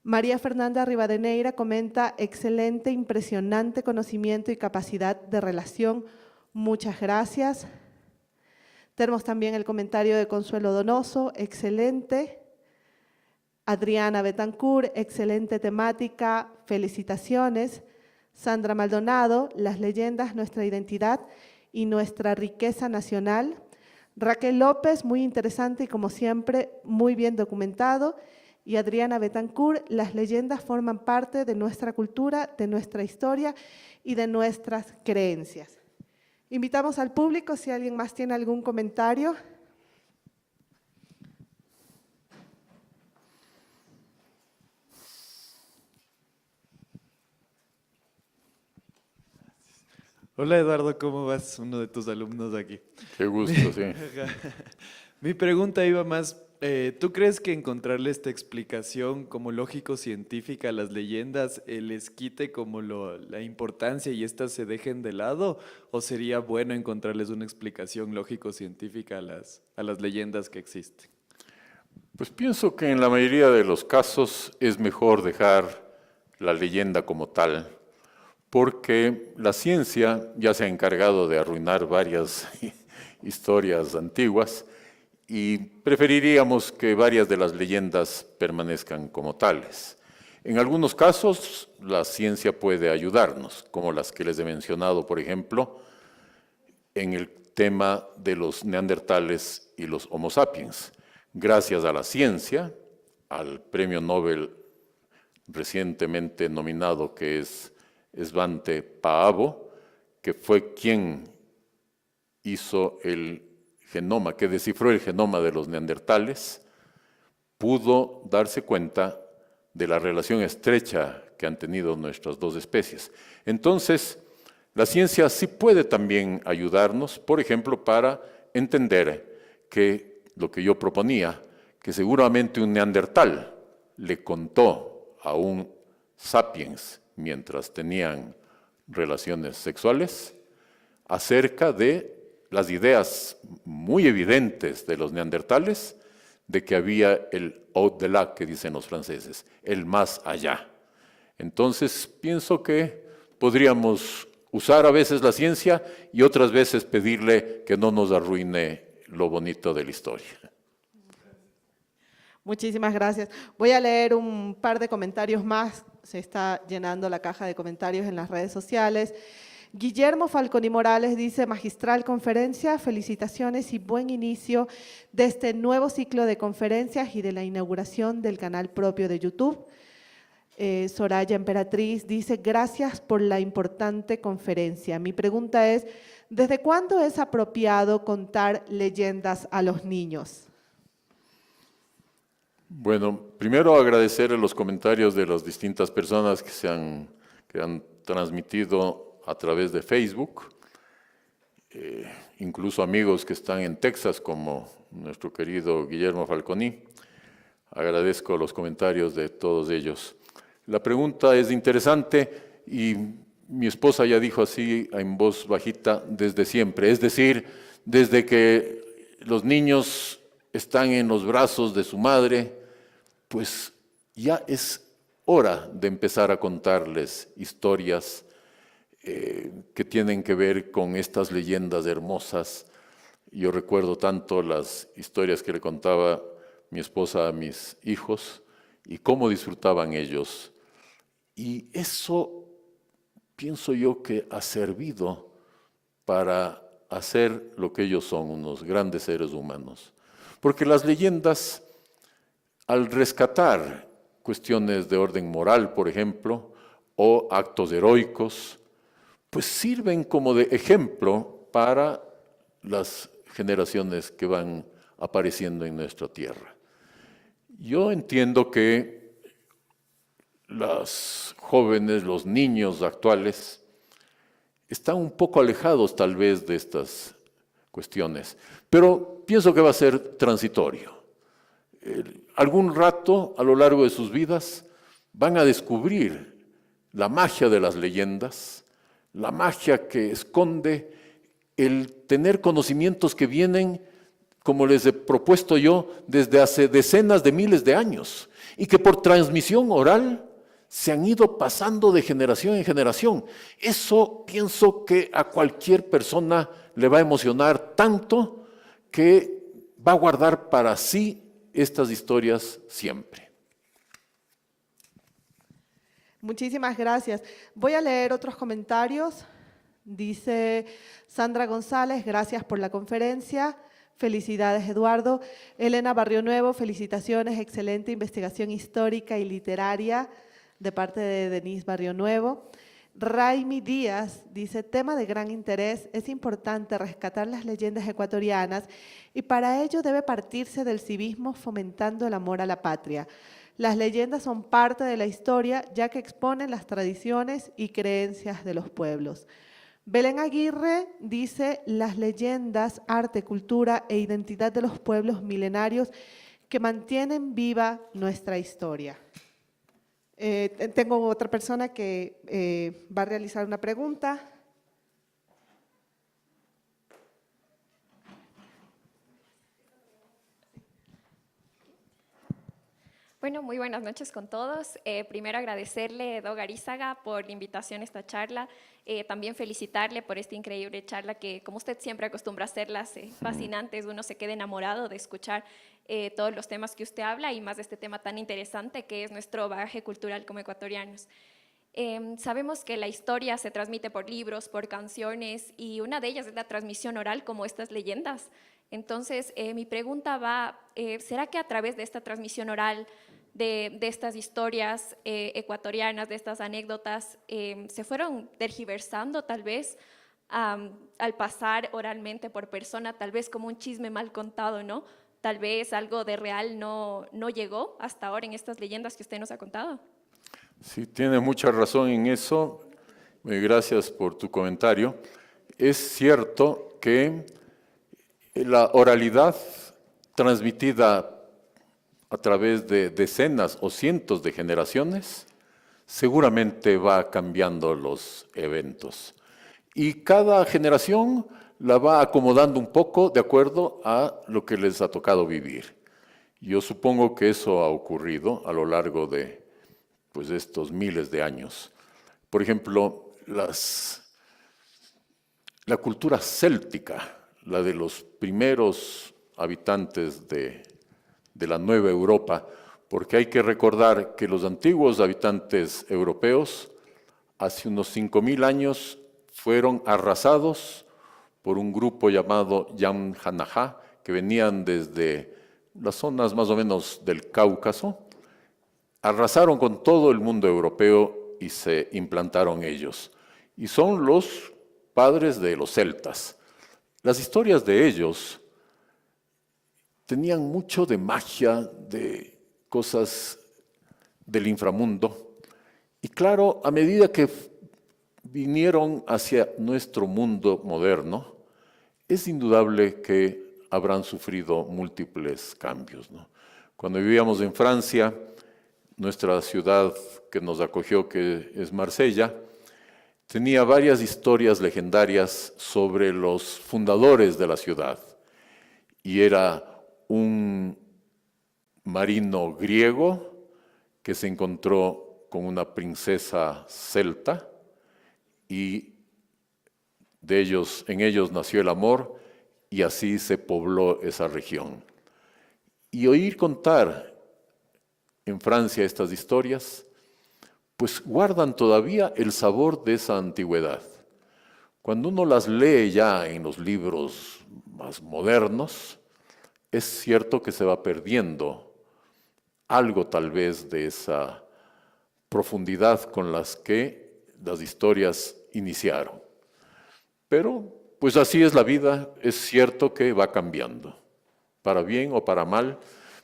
María Fernanda Rivadeneira comenta, excelente, impresionante conocimiento y capacidad de relación. Muchas gracias. Tenemos también el comentario de Consuelo Donoso, excelente. Adriana Betancourt, excelente temática, felicitaciones. Sandra Maldonado, las leyendas, nuestra identidad y nuestra riqueza nacional. Raquel López, muy interesante y como siempre, muy bien documentado. Y Adriana Betancourt, las leyendas forman parte de nuestra cultura, de nuestra historia y de nuestras creencias. Invitamos al público si alguien más tiene algún comentario.
Hola Eduardo, ¿cómo vas? Uno de tus alumnos aquí.
Qué gusto, sí.
Mi pregunta iba más, ¿tú crees que encontrarle esta explicación como lógico-científica a las leyendas les quite como la importancia y estas se dejen de lado? ¿O sería bueno encontrarles una explicación lógico-científica a las leyendas que existen?
Pues pienso que en la mayoría de los casos es mejor dejar la leyenda como tal, porque la ciencia ya se ha encargado de arruinar varias historias antiguas y preferiríamos que varias de las leyendas permanezcan como tales. En algunos casos, la ciencia puede ayudarnos, como las que les he mencionado, por ejemplo, en el tema de los neandertales y los Homo sapiens. Gracias a la ciencia, al premio Nobel recientemente nominado, que es Svante Paavo, que fue quien hizo el genoma, que descifró el genoma de los neandertales, pudo darse cuenta de la relación estrecha que han tenido nuestras dos especies. Entonces, la ciencia sí puede también ayudarnos, por ejemplo, para entender que lo que yo proponía, que seguramente un neandertal le contó a un sapiens mientras tenían relaciones sexuales, acerca de las ideas muy evidentes de los neandertales de que había el au-delà, que dicen los franceses, el más allá. Entonces, pienso que podríamos usar a veces la ciencia y otras veces pedirle que no nos arruine lo bonito de la historia.
Muchísimas gracias. Voy a leer un par de comentarios más. Se está llenando la caja de comentarios en las redes sociales. Guillermo Falconi Morales dice, magistral conferencia, felicitaciones y buen inicio de este nuevo ciclo de conferencias y de la inauguración del canal propio de YouTube. Soraya Emperatriz dice, gracias por la importante conferencia. Mi pregunta es, ¿desde cuándo es apropiado contar leyendas a los niños?
Bueno, primero agradecer los comentarios de las distintas personas que han transmitido a través de Facebook, incluso amigos que están en Texas, como nuestro querido Guillermo Falconi. Agradezco los comentarios de todos ellos. La pregunta es interesante y mi esposa ya dijo así en voz bajita desde siempre, es decir, desde que los niños están en los brazos de su madre, pues ya es hora de empezar a contarles historias que tienen que ver con estas leyendas hermosas. Yo recuerdo tanto las historias que le contaba mi esposa a mis hijos y cómo disfrutaban ellos. Y eso pienso yo que ha servido para hacer lo que ellos son, unos grandes seres humanos. Porque las leyendas, al rescatar cuestiones de orden moral, por ejemplo, o actos heroicos, pues sirven como de ejemplo para las generaciones que van apareciendo en nuestra tierra. Yo entiendo que los jóvenes, los niños actuales, están un poco alejados tal vez de estas cuestiones, pero pienso que va a ser transitorio. Algún rato a lo largo de sus vidas van a descubrir la magia de las leyendas, la magia que esconde el tener conocimientos que vienen, como les he propuesto yo, desde hace decenas de miles de años y que por transmisión oral se han ido pasando de generación en generación. Eso pienso que a cualquier persona le va a emocionar tanto que va a guardar para sí estas historias siempre.
Muchísimas gracias. Voy a leer otros comentarios. Dice Sandra González, gracias por la conferencia. Felicidades, Eduardo. Elena Barrio Nuevo, felicitaciones, excelente investigación histórica y literaria de parte de Denise Barrio Nuevo. Raimi Díaz dice, tema de gran interés, es importante rescatar las leyendas ecuatorianas y para ello debe partirse del civismo fomentando el amor a la patria. Las leyendas son parte de la historia ya que exponen las tradiciones y creencias de los pueblos. Belén Aguirre dice, las leyendas, arte, cultura e identidad de los pueblos milenarios que mantienen viva nuestra historia. Tengo otra persona que va a realizar una pregunta.
Bueno, muy buenas noches con todos. Primero agradecerle, Edo Arízaga, por la invitación a esta charla. También felicitarle por esta increíble charla que, como usted siempre acostumbra a hacerlas, fascinantes. Uno se queda enamorado de escuchar todos los temas que usted habla y más de este tema tan interesante que es nuestro bagaje cultural como ecuatorianos. Sabemos que la historia se transmite por libros, por canciones y una de ellas es la transmisión oral como estas leyendas. Entonces, mi pregunta va, ¿será que a través de esta transmisión oral, de estas historias ecuatorianas, de estas anécdotas, se fueron tergiversando tal vez al pasar oralmente por persona, tal vez como un chisme mal contado, ¿no? Tal vez algo de real no llegó hasta ahora en estas leyendas que usted nos ha contado.
Sí, tiene mucha razón en eso. Gracias por tu comentario. Es cierto que la oralidad transmitida a través de decenas o cientos de generaciones seguramente va cambiando los eventos. Y cada generación la va acomodando un poco de acuerdo a lo que les ha tocado vivir. Yo supongo que eso ha ocurrido a lo largo de estos miles de años. Por ejemplo, la cultura céltica, la de los primeros habitantes de la Nueva Europa, porque hay que recordar que los antiguos habitantes europeos hace unos 5.000 años fueron arrasados por un grupo llamado Yamjanajá, que venían desde las zonas más o menos del Cáucaso, arrasaron con todo el mundo europeo y se implantaron ellos. Y son los padres de los celtas. Las historias de ellos tenían mucho de magia, de cosas del inframundo. Y claro, a medida que vinieron hacia nuestro mundo moderno, es indudable que habrán sufrido múltiples cambios, ¿no? Cuando vivíamos en Francia, nuestra ciudad que nos acogió, que es Marsella, tenía varias historias legendarias sobre los fundadores de la ciudad. Y era un marino griego que se encontró con una princesa celta y en ellos nació el amor y así se pobló esa región. Y oír contar en Francia estas historias, pues guardan todavía el sabor de esa antigüedad. Cuando uno las lee ya en los libros más modernos, es cierto que se va perdiendo algo tal vez de esa profundidad con las que las historias iniciaron. Pero pues así es la vida, es cierto que va cambiando, para bien o para mal,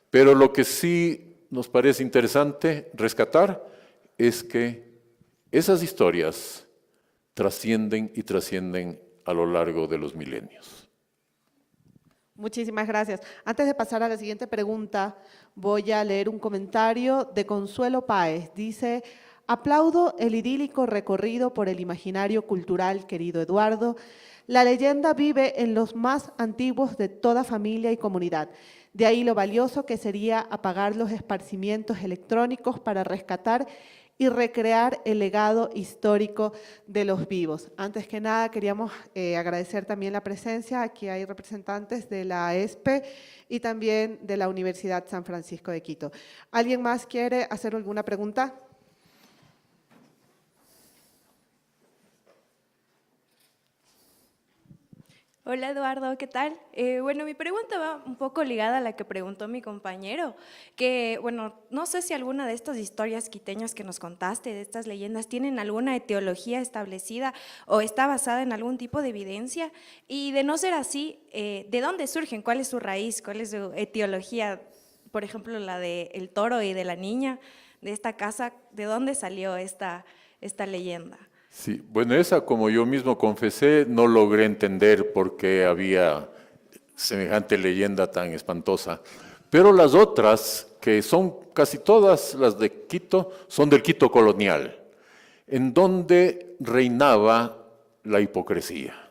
pero lo que sí nos parece interesante rescatar es que esas historias trascienden y trascienden a lo largo de los milenios.
Muchísimas gracias. Antes de pasar a la siguiente pregunta, voy a leer un comentario de Consuelo Páez. Dice, aplaudo el idílico recorrido por el imaginario cultural, querido Eduardo. La leyenda vive en los más antiguos de toda familia y comunidad. De ahí lo valioso que sería apagar los esparcimientos electrónicos para rescatar y recrear el legado histórico de los vivos. Antes que nada, queríamos agradecer también la presencia. Aquí hay representantes de la ESPE y también de la Universidad San Francisco de Quito. ¿Alguien más quiere hacer alguna pregunta?
Hola Eduardo, ¿qué tal? Bueno, mi pregunta va un poco ligada a la que preguntó mi compañero, que bueno, no sé si alguna de estas historias quiteñas que nos contaste, de estas leyendas, tienen alguna etiología establecida o está basada en algún tipo de evidencia, y de no ser así, ¿de dónde surgen? ¿Cuál es su raíz? ¿Cuál es su etiología? Por ejemplo, la del toro y de la niña de esta casa, ¿de dónde salió esta leyenda?
Sí, bueno, esa, como yo mismo confesé, no logré entender por qué había semejante leyenda tan espantosa. Pero las otras, que son casi todas las de Quito, son del Quito colonial, en donde reinaba la hipocresía.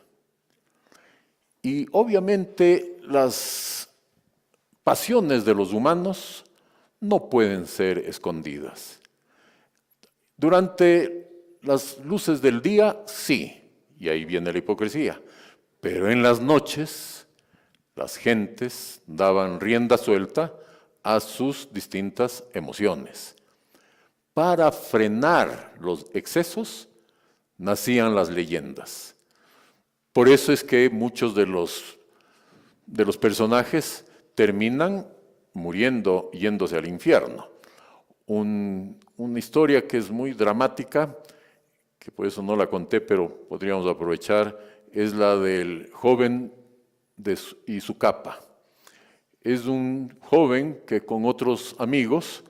Y obviamente las pasiones de los humanos no pueden ser escondidas. Durante las luces del día, sí, y ahí viene la hipocresía. Pero en las noches, las gentes daban rienda suelta a sus distintas emociones. Para frenar los excesos, nacían las leyendas. Por eso es que muchos de los personajes terminan muriendo, yéndose al infierno. Una historia que es muy dramática, que por eso no la conté, pero podríamos aprovechar, es la del joven y su capa. Es un joven que con otros amigos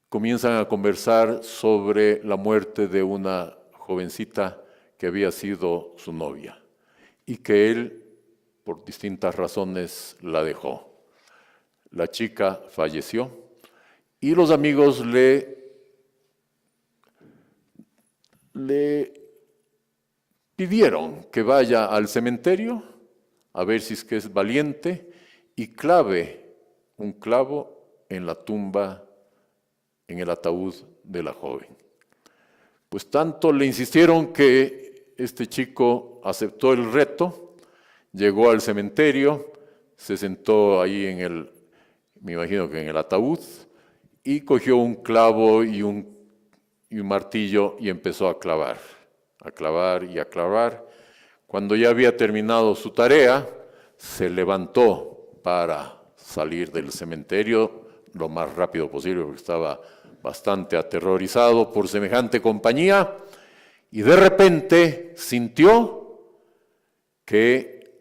comienzan a conversar sobre la muerte de una jovencita que había sido su novia y que él, por distintas razones, la dejó. La chica falleció y los amigos le pidieron que vaya al cementerio a ver si es que es valiente y clave un clavo en la tumba, en el ataúd de la joven. Pues tanto le insistieron que este chico aceptó el reto, llegó al cementerio, se sentó ahí me imagino que en el ataúd, y cogió un clavo y un martillo y empezó a clavar y a clavar. Cuando ya había terminado su tarea, se levantó para salir del cementerio lo más rápido posible porque estaba bastante aterrorizado por semejante compañía y de repente sintió que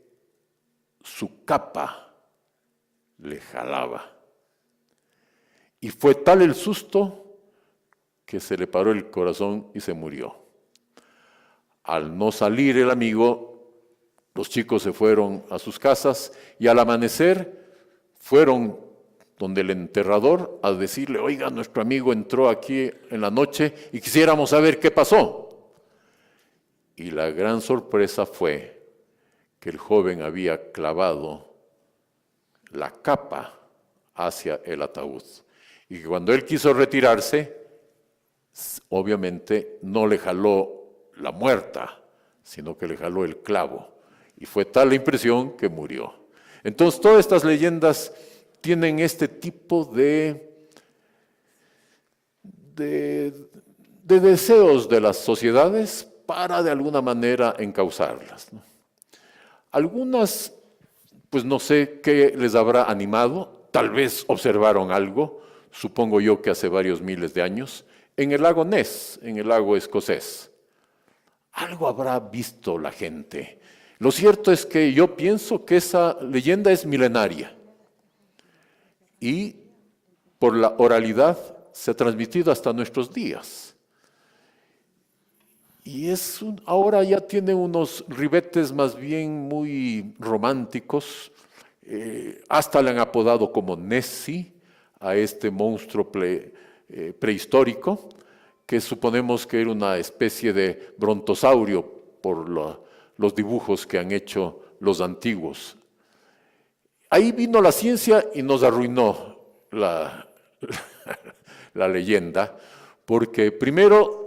su capa le jalaba. Y fue tal el susto que se le paró el corazón y se murió. Al no salir el amigo, los chicos se fueron a sus casas y al amanecer fueron donde el enterrador a decirle, oiga, nuestro amigo entró aquí en la noche y quisiéramos saber qué pasó. Y la gran sorpresa fue que el joven había clavado la capa hacia el ataúd. Y que cuando él quiso retirarse, obviamente no le jaló la muerta, sino que le jaló el clavo. Y fue tal la impresión que murió. Entonces, todas estas leyendas tienen este tipo de deseos de las sociedades para, de alguna manera, encauzarlas, ¿no? Algunas, pues no sé qué les habrá animado, tal vez observaron algo, supongo yo que hace varios miles de años, en el lago Ness, en el lago escocés. Algo habrá visto la gente. Lo cierto es que yo pienso que esa leyenda es milenaria y por la oralidad se ha transmitido hasta nuestros días. Y ahora ya tiene unos ribetes más bien muy románticos. Hasta le han apodado como Nessie a este monstruo prehistórico, que suponemos que era una especie de brontosaurio por los dibujos que han hecho los antiguos. Ahí vino la ciencia y nos arruinó la leyenda, porque primero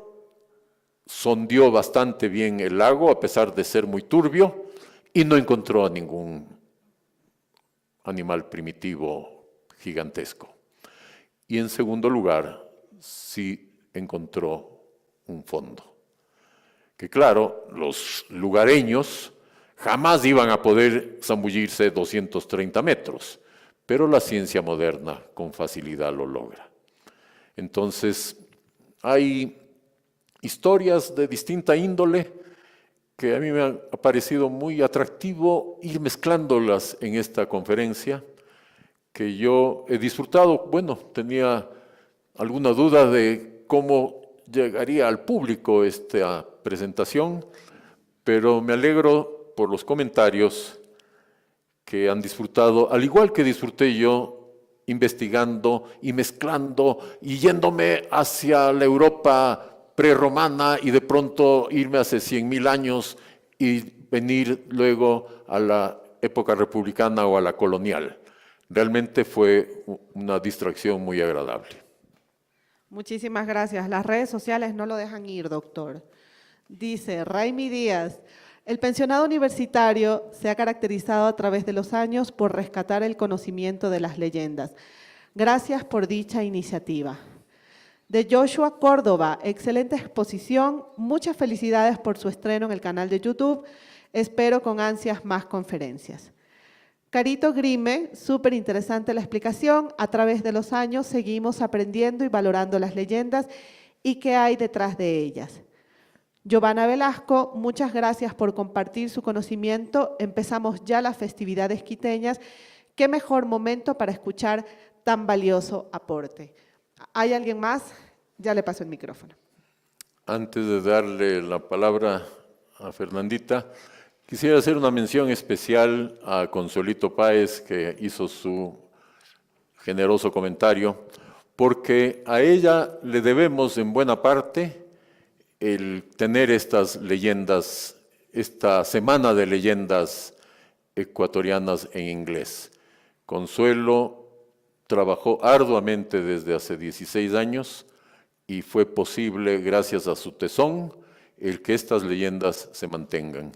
sondeó bastante bien el lago, a pesar de ser muy turbio, y no encontró a ningún animal primitivo gigantesco. Y en segundo lugar, sí encontró un fondo. Que claro, los lugareños jamás iban a poder zambullirse 230 metros, pero la ciencia moderna con facilidad lo logra. Entonces, hay historias de distinta índole que a mí me ha parecido muy atractivo ir mezclándolas en esta conferencia, que yo he disfrutado. Bueno, tenía alguna duda de cómo llegaría al público esta presentación, pero me alegro por los comentarios que han disfrutado, al igual que disfruté yo, investigando y mezclando y yéndome hacia la Europa prerromana y de pronto irme hace 100.000 años y venir luego a la época republicana o a la colonial. Realmente fue una distracción muy agradable.
Muchísimas gracias. Las redes sociales no lo dejan ir, doctor. Dice Raimi Díaz, el pensionado universitario se ha caracterizado a través de los años por rescatar el conocimiento de las leyendas. Gracias por dicha iniciativa. De Joshua Córdoba, excelente exposición, muchas felicidades por su estreno en el canal de YouTube, espero con ansias más conferencias. Carito Grime, súper interesante la explicación, a través de los años seguimos aprendiendo y valorando las leyendas y qué hay detrás de ellas. Giovanna Velasco, muchas gracias por compartir su conocimiento, empezamos ya las festividades quiteñas, qué mejor momento para escuchar tan valioso aporte. ¿Hay alguien más? Ya le paso el micrófono.
Antes de darle la palabra a Fernandita, quisiera hacer una mención especial a Consuelito Páez, que hizo su generoso comentario, porque a ella le debemos en buena parte el tener estas leyendas, esta semana de leyendas ecuatorianas en inglés. Consuelo trabajó arduamente desde hace 16 años y fue posible, gracias a su tesón, el que estas leyendas se mantengan.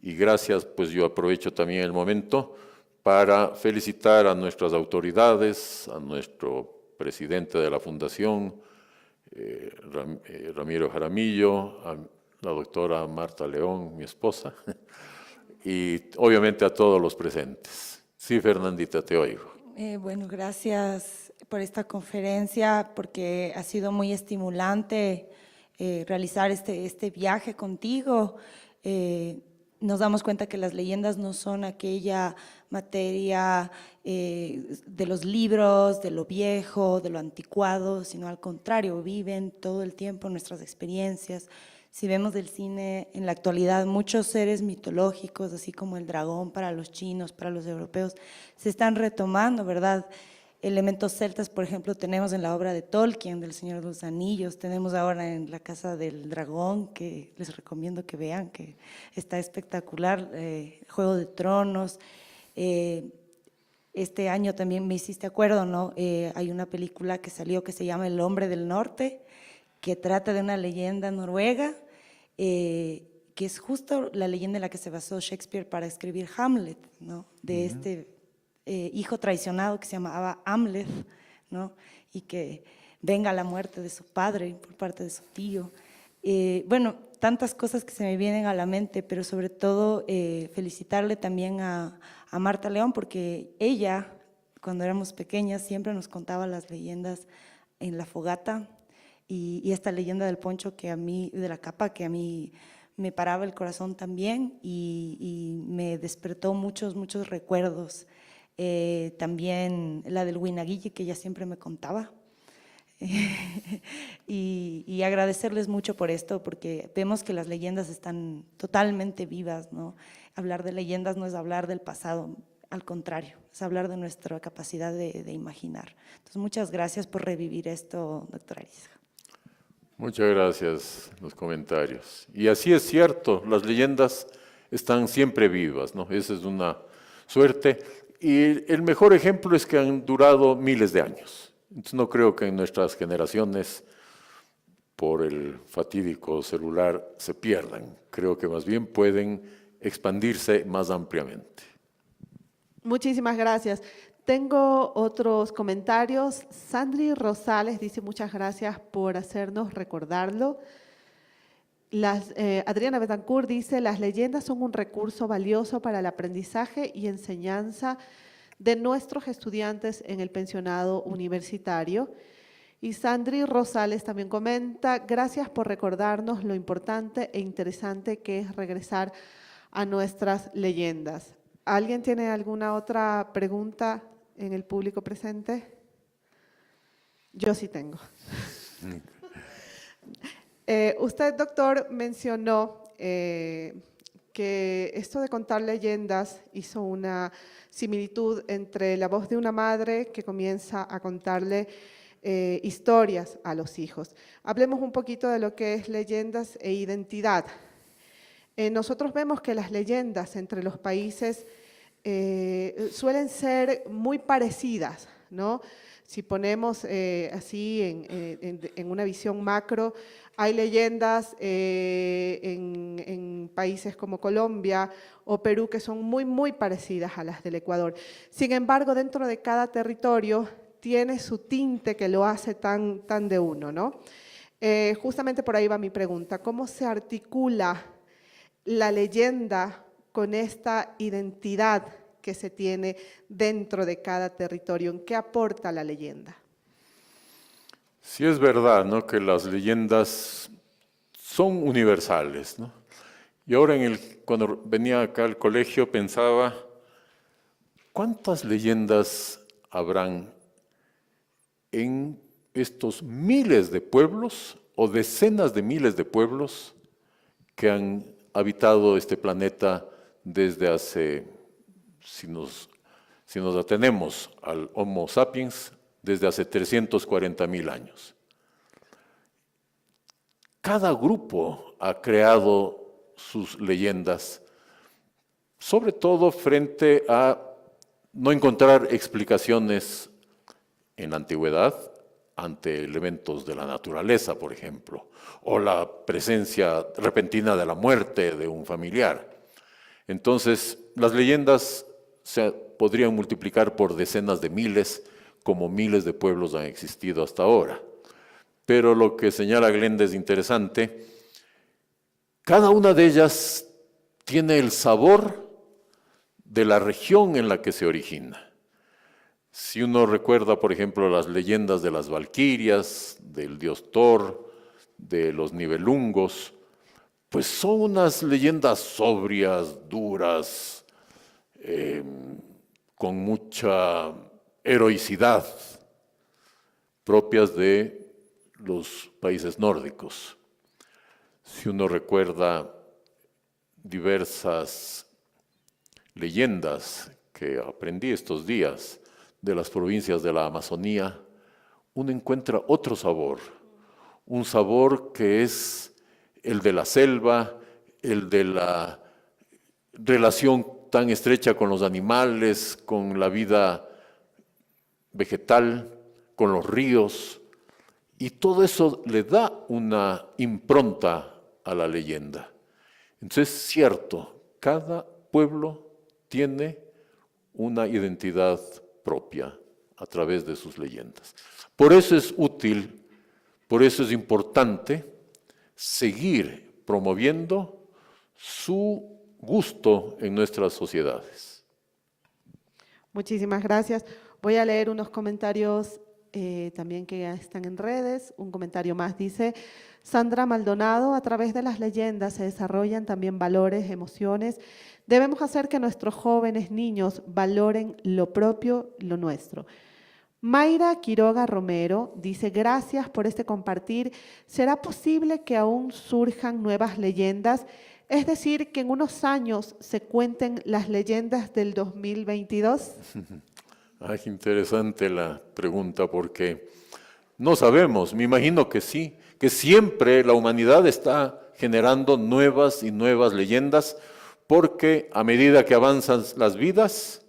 Y gracias, pues yo aprovecho también el momento para felicitar a nuestras autoridades, a nuestro presidente de la Fundación, Ramiro Jaramillo, a la doctora Marta León, mi esposa, y obviamente a todos los presentes. Sí, Fernandita, te oigo.
Bueno, gracias por esta conferencia, porque ha sido muy estimulante realizar este viaje contigo. Nos damos cuenta que las leyendas no son aquella materia de los libros, de lo viejo, de lo anticuado, sino al contrario, viven todo el tiempo nuestras experiencias. Si vemos del cine en la actualidad, muchos seres mitológicos, así como el dragón para los chinos, para los europeos, se están retomando, ¿verdad? Elementos celtas, por ejemplo, tenemos en la obra de Tolkien, del Señor de los Anillos, tenemos ahora en La Casa del Dragón, que les recomiendo que vean, que está espectacular, Juego de Tronos. Este año también me hiciste acuerdo, ¿no? Hay una película que salió que se llama El Hombre del Norte, que trata de una leyenda noruega, que es justo la leyenda en la que se basó Shakespeare para escribir Hamlet, ¿no? De este hijo traicionado que se llamaba Amleth, ¿no? Y que venga la muerte de su padre por parte de su tío. Bueno, tantas cosas que se me vienen a la mente, pero sobre todo felicitarle también a Marta León, porque ella, cuando éramos pequeñas, siempre nos contaba las leyendas en la fogata, y esta leyenda del poncho que a mí, de la capa, que a mí me paraba el corazón también y me despertó muchos recuerdos. También la del Huinaguille, que ella siempre me contaba. Y agradecerles mucho por esto, porque vemos que las leyendas están totalmente vivas, ¿no? Hablar de leyendas no es hablar del pasado, al contrario, es hablar de nuestra capacidad de imaginar. Entonces, muchas gracias por revivir esto, doctora Arizaga.
Muchas gracias los comentarios. Y así es cierto, las leyendas están siempre vivas, ¿no? Esa es una suerte. Y el mejor ejemplo es que han durado miles de años. Entonces no creo que en nuestras generaciones por el fatídico celular se pierdan. Creo que más bien pueden expandirse más ampliamente.
Muchísimas gracias. Tengo otros comentarios. Sandri Rosales dice muchas gracias por hacernos recordarlo. Adriana Betancourt dice, las leyendas son un recurso valioso para el aprendizaje y enseñanza de nuestros estudiantes en el pensionado universitario. Y Sandri Rosales también comenta, gracias por recordarnos lo importante e interesante que es regresar a nuestras leyendas. ¿Alguien tiene alguna otra pregunta en el público presente? Yo sí tengo. Usted, doctor, mencionó que esto de contar leyendas hizo una similitud entre la voz de una madre que comienza a contarle historias a los hijos. Hablemos un poquito de lo que es leyendas e identidad. Nosotros vemos que las leyendas entre los países suelen ser muy parecidas, ¿no? Si ponemos así en una visión macro, hay leyendas en países como Colombia o Perú que son muy parecidas a las del Ecuador. Sin embargo, dentro de cada territorio tiene su tinte que lo hace tan de uno, ¿no? Justamente por ahí va mi pregunta. ¿Cómo se articula la leyenda con esta identidad que se tiene dentro de cada territorio? ¿En qué aporta la leyenda?
Sí es verdad, ¿no?, que las leyendas son universales, ¿no? Y ahora cuando venía acá al colegio pensaba, ¿cuántas leyendas habrán en estos miles de pueblos o decenas de miles de pueblos que han habitado este planeta desde hace, si nos atenemos al Homo sapiens, desde hace 340.000 años? Cada grupo ha creado sus leyendas, sobre todo frente a no encontrar explicaciones en la antigüedad ante elementos de la naturaleza, por ejemplo, o la presencia repentina de la muerte de un familiar. Entonces, las leyendas se podrían multiplicar por decenas de miles, como miles de pueblos han existido hasta ahora. Pero lo que señala Glenda es interesante. Cada una de ellas tiene el sabor de la región en la que se origina. Si uno recuerda, por ejemplo, las leyendas de las valquirias, del dios Thor, de los Nibelungos, pues son unas leyendas sobrias, duras, con mucha heroicidad, propias de los países nórdicos. Si uno recuerda diversas leyendas que aprendí estos días de las provincias de la Amazonía, uno encuentra otro sabor, un sabor que es el de la selva, el de la relación tan estrecha con los animales, con la vida vegetal, con los ríos, y todo eso le da una impronta a la leyenda. Entonces es cierto, cada pueblo tiene una identidad propia a través de sus leyendas. Por eso es útil, por eso es importante seguir promoviendo su gusto en nuestras sociedades.
Muchísimas gracias. Voy a leer unos comentarios también que ya están en redes. Un comentario más dice, Sandra Maldonado, a través de las leyendas se desarrollan también valores, emociones. Debemos hacer que nuestros jóvenes niños valoren lo propio, lo nuestro. Mayra Quiroga Romero dice, gracias por este compartir. ¿Será posible que aún surjan nuevas leyendas? Es decir, que en unos años se cuenten las leyendas del 2022.
Ay, qué interesante la pregunta, porque no sabemos, me imagino que sí, que siempre la humanidad está generando nuevas y nuevas leyendas, porque a medida que avanzan las vidas,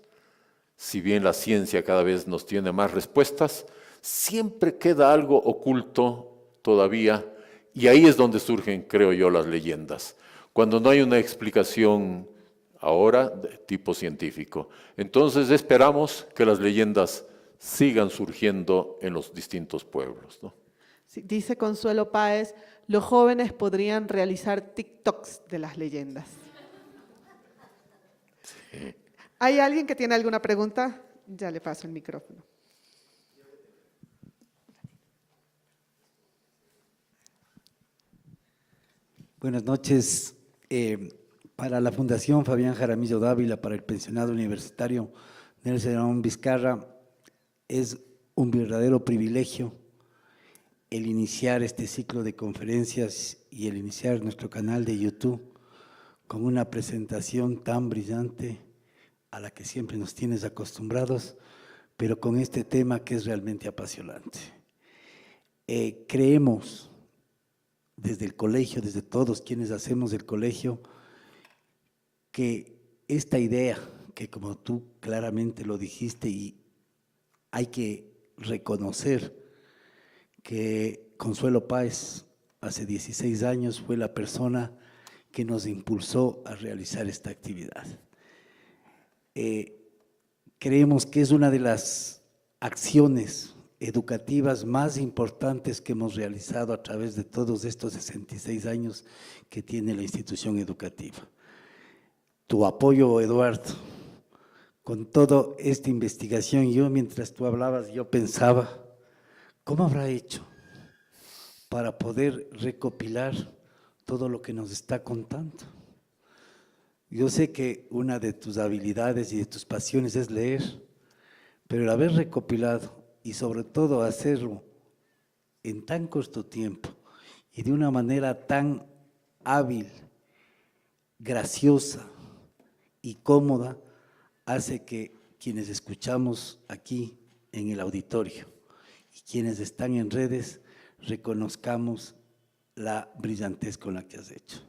si bien la ciencia cada vez nos tiene más respuestas, siempre queda algo oculto todavía Y ahí es donde surgen, creo yo, las leyendas. Cuando no hay una explicación ahora de tipo científico. Entonces esperamos que las leyendas sigan surgiendo en los distintos pueblos, ¿no?
Sí, dice Consuelo Páez, los jóvenes podrían realizar TikToks de las leyendas.
Sí.
¿Hay alguien que tiene alguna pregunta? Ya le paso el micrófono.
Buenas noches. Para la Fundación Fabián Jaramillo Dávila, para el pensionado universitario Nelson Aarón Vizcarra, es un verdadero privilegio el iniciar este ciclo de conferencias y el iniciar nuestro canal de YouTube con una presentación tan brillante a la que siempre nos tienes acostumbrados, pero con este tema que es realmente apasionante. Creemos desde el colegio, desde todos quienes hacemos el colegio, que esta idea, que como tú claramente lo dijiste, y hay que reconocer que Consuelo Páez hace 16 años fue la persona que nos impulsó a realizar esta actividad. Creemos que es una de las acciones educativas más importantes que hemos realizado a través de todos estos 66 años que tiene la institución educativa. Tu apoyo, Eduardo, con toda esta investigación, yo mientras tú hablabas, yo pensaba, ¿cómo habrá hecho para poder recopilar todo lo que nos está contando? Yo sé que una de tus habilidades y de tus pasiones es leer, pero el haber recopilado y sobre todo hacerlo en tan corto tiempo y de una manera tan hábil, graciosa y cómoda, hace que quienes escuchamos aquí en el auditorio y quienes están en redes reconozcamos la brillantez con la que has hecho.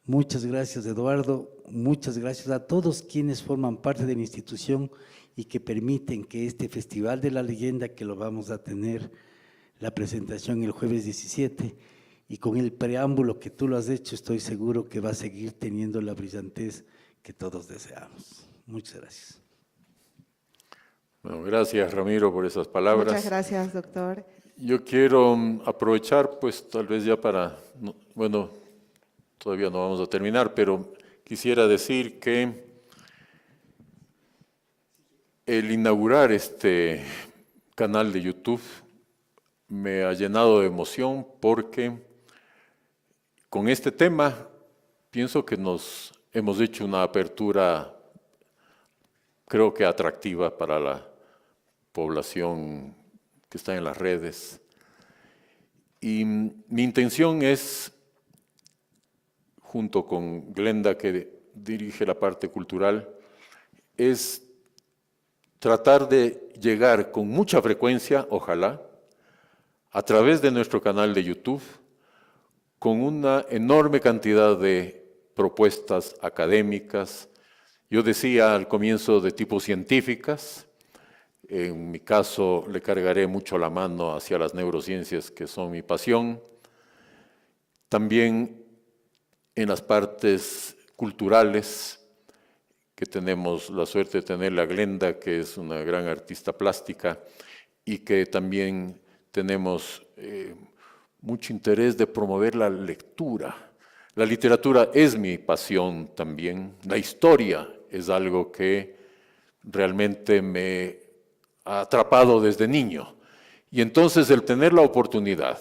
Muchas gracias, Eduardo. Muchas gracias a todos quienes forman parte de la institución y que permiten que este Festival de la Leyenda, que lo vamos a tener, la presentación el jueves 17, y con el preámbulo que tú lo has hecho, estoy seguro que va a seguir teniendo la brillantez que todos deseamos. Muchas gracias.
Bueno, gracias, Ramiro, por esas palabras.
Muchas gracias, doctor.
Yo quiero aprovechar, pues tal vez ya para, bueno, todavía no vamos a terminar, pero quisiera decir que el inaugurar este canal de YouTube me ha llenado de emoción porque con este tema pienso que nos hemos hecho una apertura, creo que atractiva para la población que está en las redes. Y mi intención es, junto con Glenda, que dirige la parte cultural, es tratar de llegar con mucha frecuencia, ojalá, a través de nuestro canal de YouTube, con una enorme cantidad de propuestas académicas. Yo decía al comienzo de tipo científicas, en mi caso le cargaré mucho la mano hacia las neurociencias, que son mi pasión. También en las partes culturales, que tenemos la suerte de tener a Glenda, que es una gran artista plástica, y que también tenemos mucho interés de promover la lectura. La literatura es mi pasión también. La historia es algo que realmente me ha atrapado desde niño. Y entonces el tener la oportunidad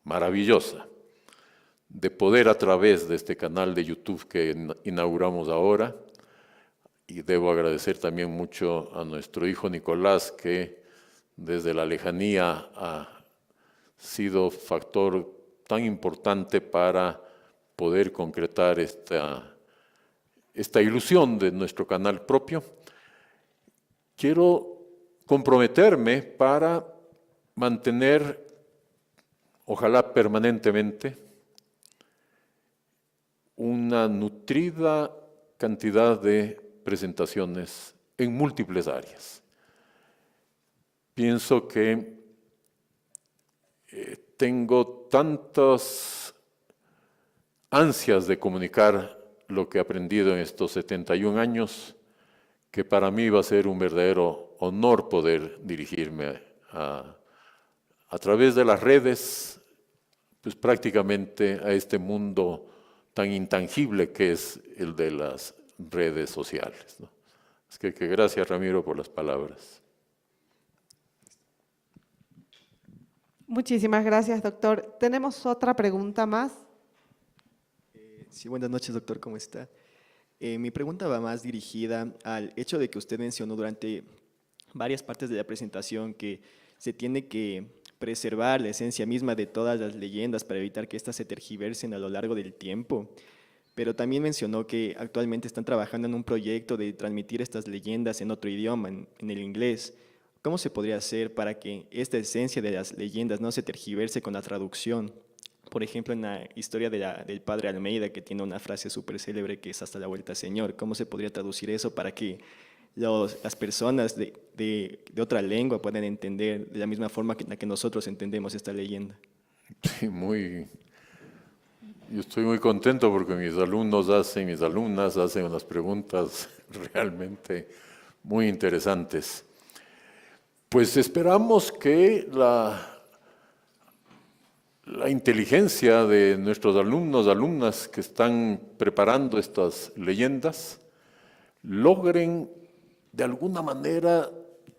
maravillosa de poder a través de este canal de YouTube que inauguramos ahora, y debo agradecer también mucho a nuestro hijo Nicolás, que desde la lejanía ha sido factor tan importante para poder concretar esta ilusión de nuestro canal propio. Quiero comprometerme para mantener, ojalá permanentemente, una nutrida cantidad de presentaciones en múltiples áreas. Pienso que tengo tantas ansias de comunicar lo que he aprendido en estos 71 años, que para mí va a ser un verdadero honor poder dirigirme a través de las redes, pues prácticamente a este mundo tan intangible que es el de las redes sociales, ¿no? Es que gracias, Ramiro, por las palabras.
Muchísimas gracias, doctor. Tenemos otra pregunta más.
Sí, buenas noches, doctor, ¿cómo está? Mi pregunta va más dirigida al hecho de que usted mencionó durante varias partes de la presentación que se tiene que preservar la esencia misma de todas las leyendas para evitar que éstas se tergiversen a lo largo del tiempo. Pero también mencionó que actualmente están trabajando en un proyecto de transmitir estas leyendas en otro idioma, en el inglés. ¿Cómo se podría hacer para que esta esencia de las leyendas no se tergiverse con la traducción? Por ejemplo, en la historia del padre Almeida, que tiene una frase súper célebre que es hasta la vuelta, Señor. ¿Cómo se podría traducir eso para que las personas de otra lengua puedan entender de la misma forma en la que nosotros entendemos esta leyenda?
Sí, yo estoy muy contento porque mis alumnas hacen unas preguntas realmente muy interesantes. Pues esperamos que la inteligencia de nuestros alumnos, alumnas que están preparando estas leyendas, logren de alguna manera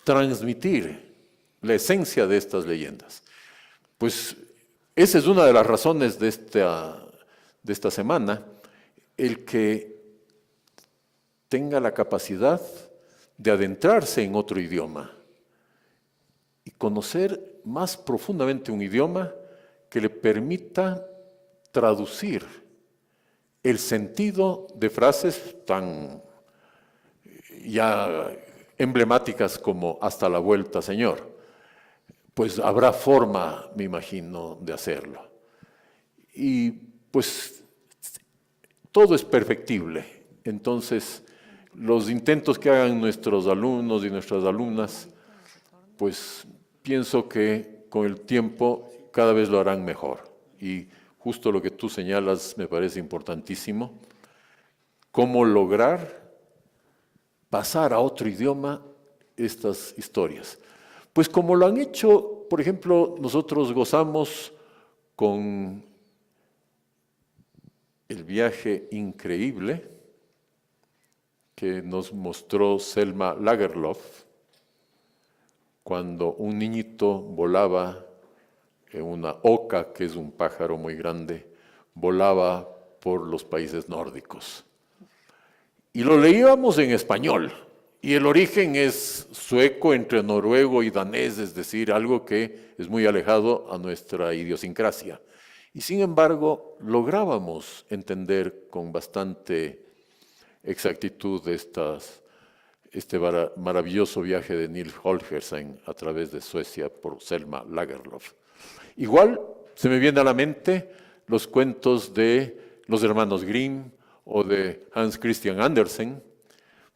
transmitir la esencia de estas leyendas. Pues esa es una de las razones de esta semana, el que tenga la capacidad de adentrarse en otro idioma y conocer más profundamente un idioma que le permita traducir el sentido de frases tan ya emblemáticas como hasta la vuelta, Señor. Pues habrá forma, me imagino, de hacerlo. Y pues todo es perfectible. Entonces, los intentos que hagan nuestros alumnos y nuestras alumnas, pues pienso que con el tiempo cada vez lo harán mejor. Y justo lo que tú señalas me parece importantísimo. Cómo lograr pasar a otro idioma estas historias. Pues como lo han hecho, por ejemplo, nosotros gozamos con el viaje increíble que nos mostró Selma Lagerlöf cuando un niñito volaba en una oca, que es un pájaro muy grande, volaba por los países nórdicos. Y lo leíamos en español, y el origen es sueco entre noruego y danés, es decir, algo que es muy alejado a nuestra idiosincrasia. Y sin embargo, lográbamos entender con bastante exactitud este maravilloso viaje de Nils Holgersson a través de Suecia por Selma Lagerlöf. Igual se me viene a la mente los cuentos de los hermanos Grimm o de Hans Christian Andersen.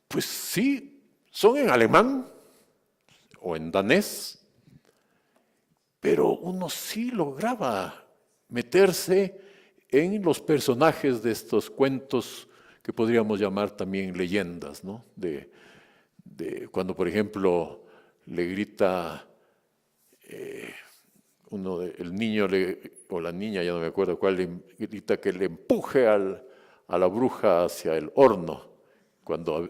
Pues sí, son en alemán o en danés, pero uno sí lograba meterse en los personajes de estos cuentos que podríamos llamar también leyendas, ¿no? De cuando, por ejemplo, le grita el niño o la niña, ya no me acuerdo cuál, le grita que le empuje a la bruja hacia el horno cuando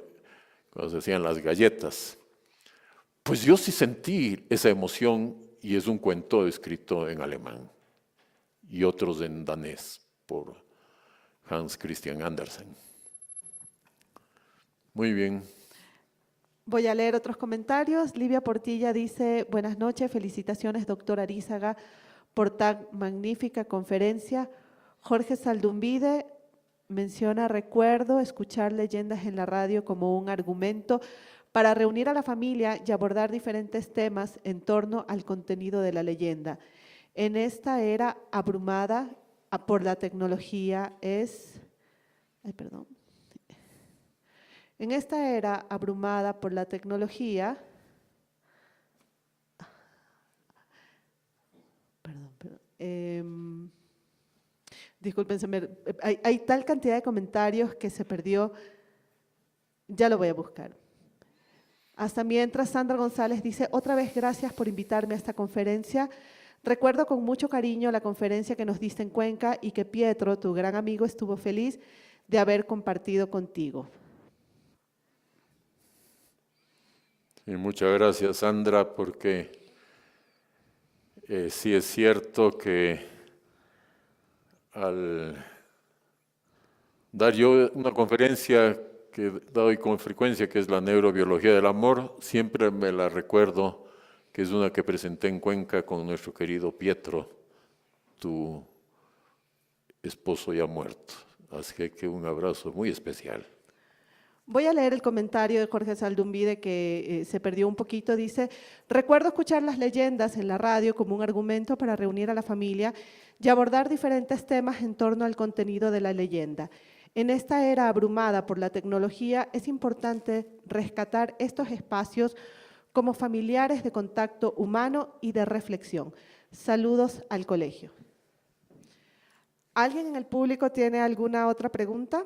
se hacían las galletas. Pues yo sí sentí esa emoción y es un cuento escrito en alemán y otros en danés por Hans Christian Andersen. Muy bien.
Voy a leer otros comentarios. Livia Portilla dice, buenas noches, felicitaciones, doctor Arízaga, por tan magnífica conferencia. Jorge Saldumbide menciona, recuerdo escuchar leyendas en la radio como un argumento para reunir a la familia y abordar diferentes temas en torno al contenido de la leyenda. En esta era abrumada por la tecnología En esta era abrumada por la tecnología, Disculpen, hay tal cantidad de comentarios que se perdió. Ya lo voy a buscar. Hasta mientras, Sandra González dice, otra vez gracias por invitarme a esta conferencia. Recuerdo con mucho cariño la conferencia que nos diste en Cuenca y que Pietro, tu gran amigo, estuvo feliz de haber compartido contigo.
Sí, muchas gracias, Sandra, porque sí es cierto que al dar yo una conferencia que doy con frecuencia, que es la neurobiología del amor, siempre me la recuerdo, que es una que presenté en Cuenca con nuestro querido Pietro, tu esposo ya muerto. Así que un abrazo muy especial.
Voy a leer el comentario de Jorge Saldumbide que se perdió un poquito. Dice, recuerdo escuchar las leyendas en la radio como un argumento para reunir a la familia y abordar diferentes temas en torno al contenido de la leyenda. En esta era abrumada por la tecnología, es importante rescatar estos espacios como familiares de contacto humano y de reflexión. Saludos al colegio. ¿Alguien en el público tiene alguna otra pregunta?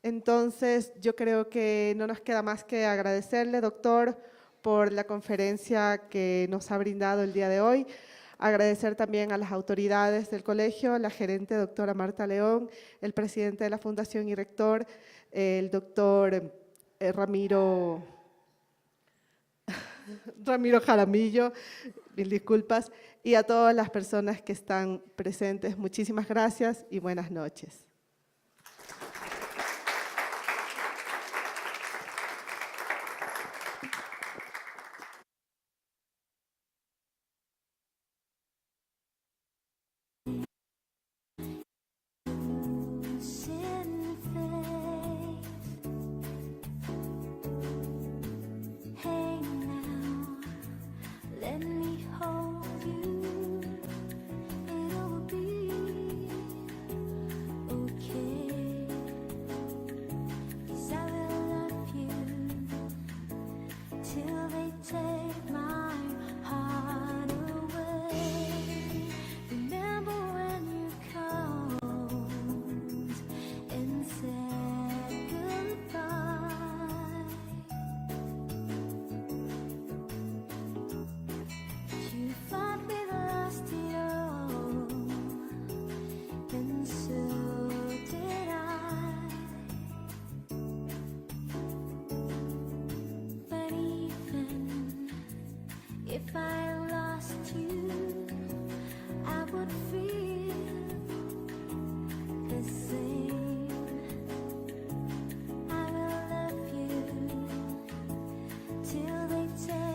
Entonces, yo creo que no nos queda más que agradecerle, doctor, por la conferencia que nos ha brindado el día de hoy. Agradecer también a las autoridades del colegio, la gerente doctora Marta León, el presidente de la Fundación y rector, el doctor Ramiro Jaramillo, mil disculpas, y a todas las personas que están presentes. Muchísimas gracias y buenas noches.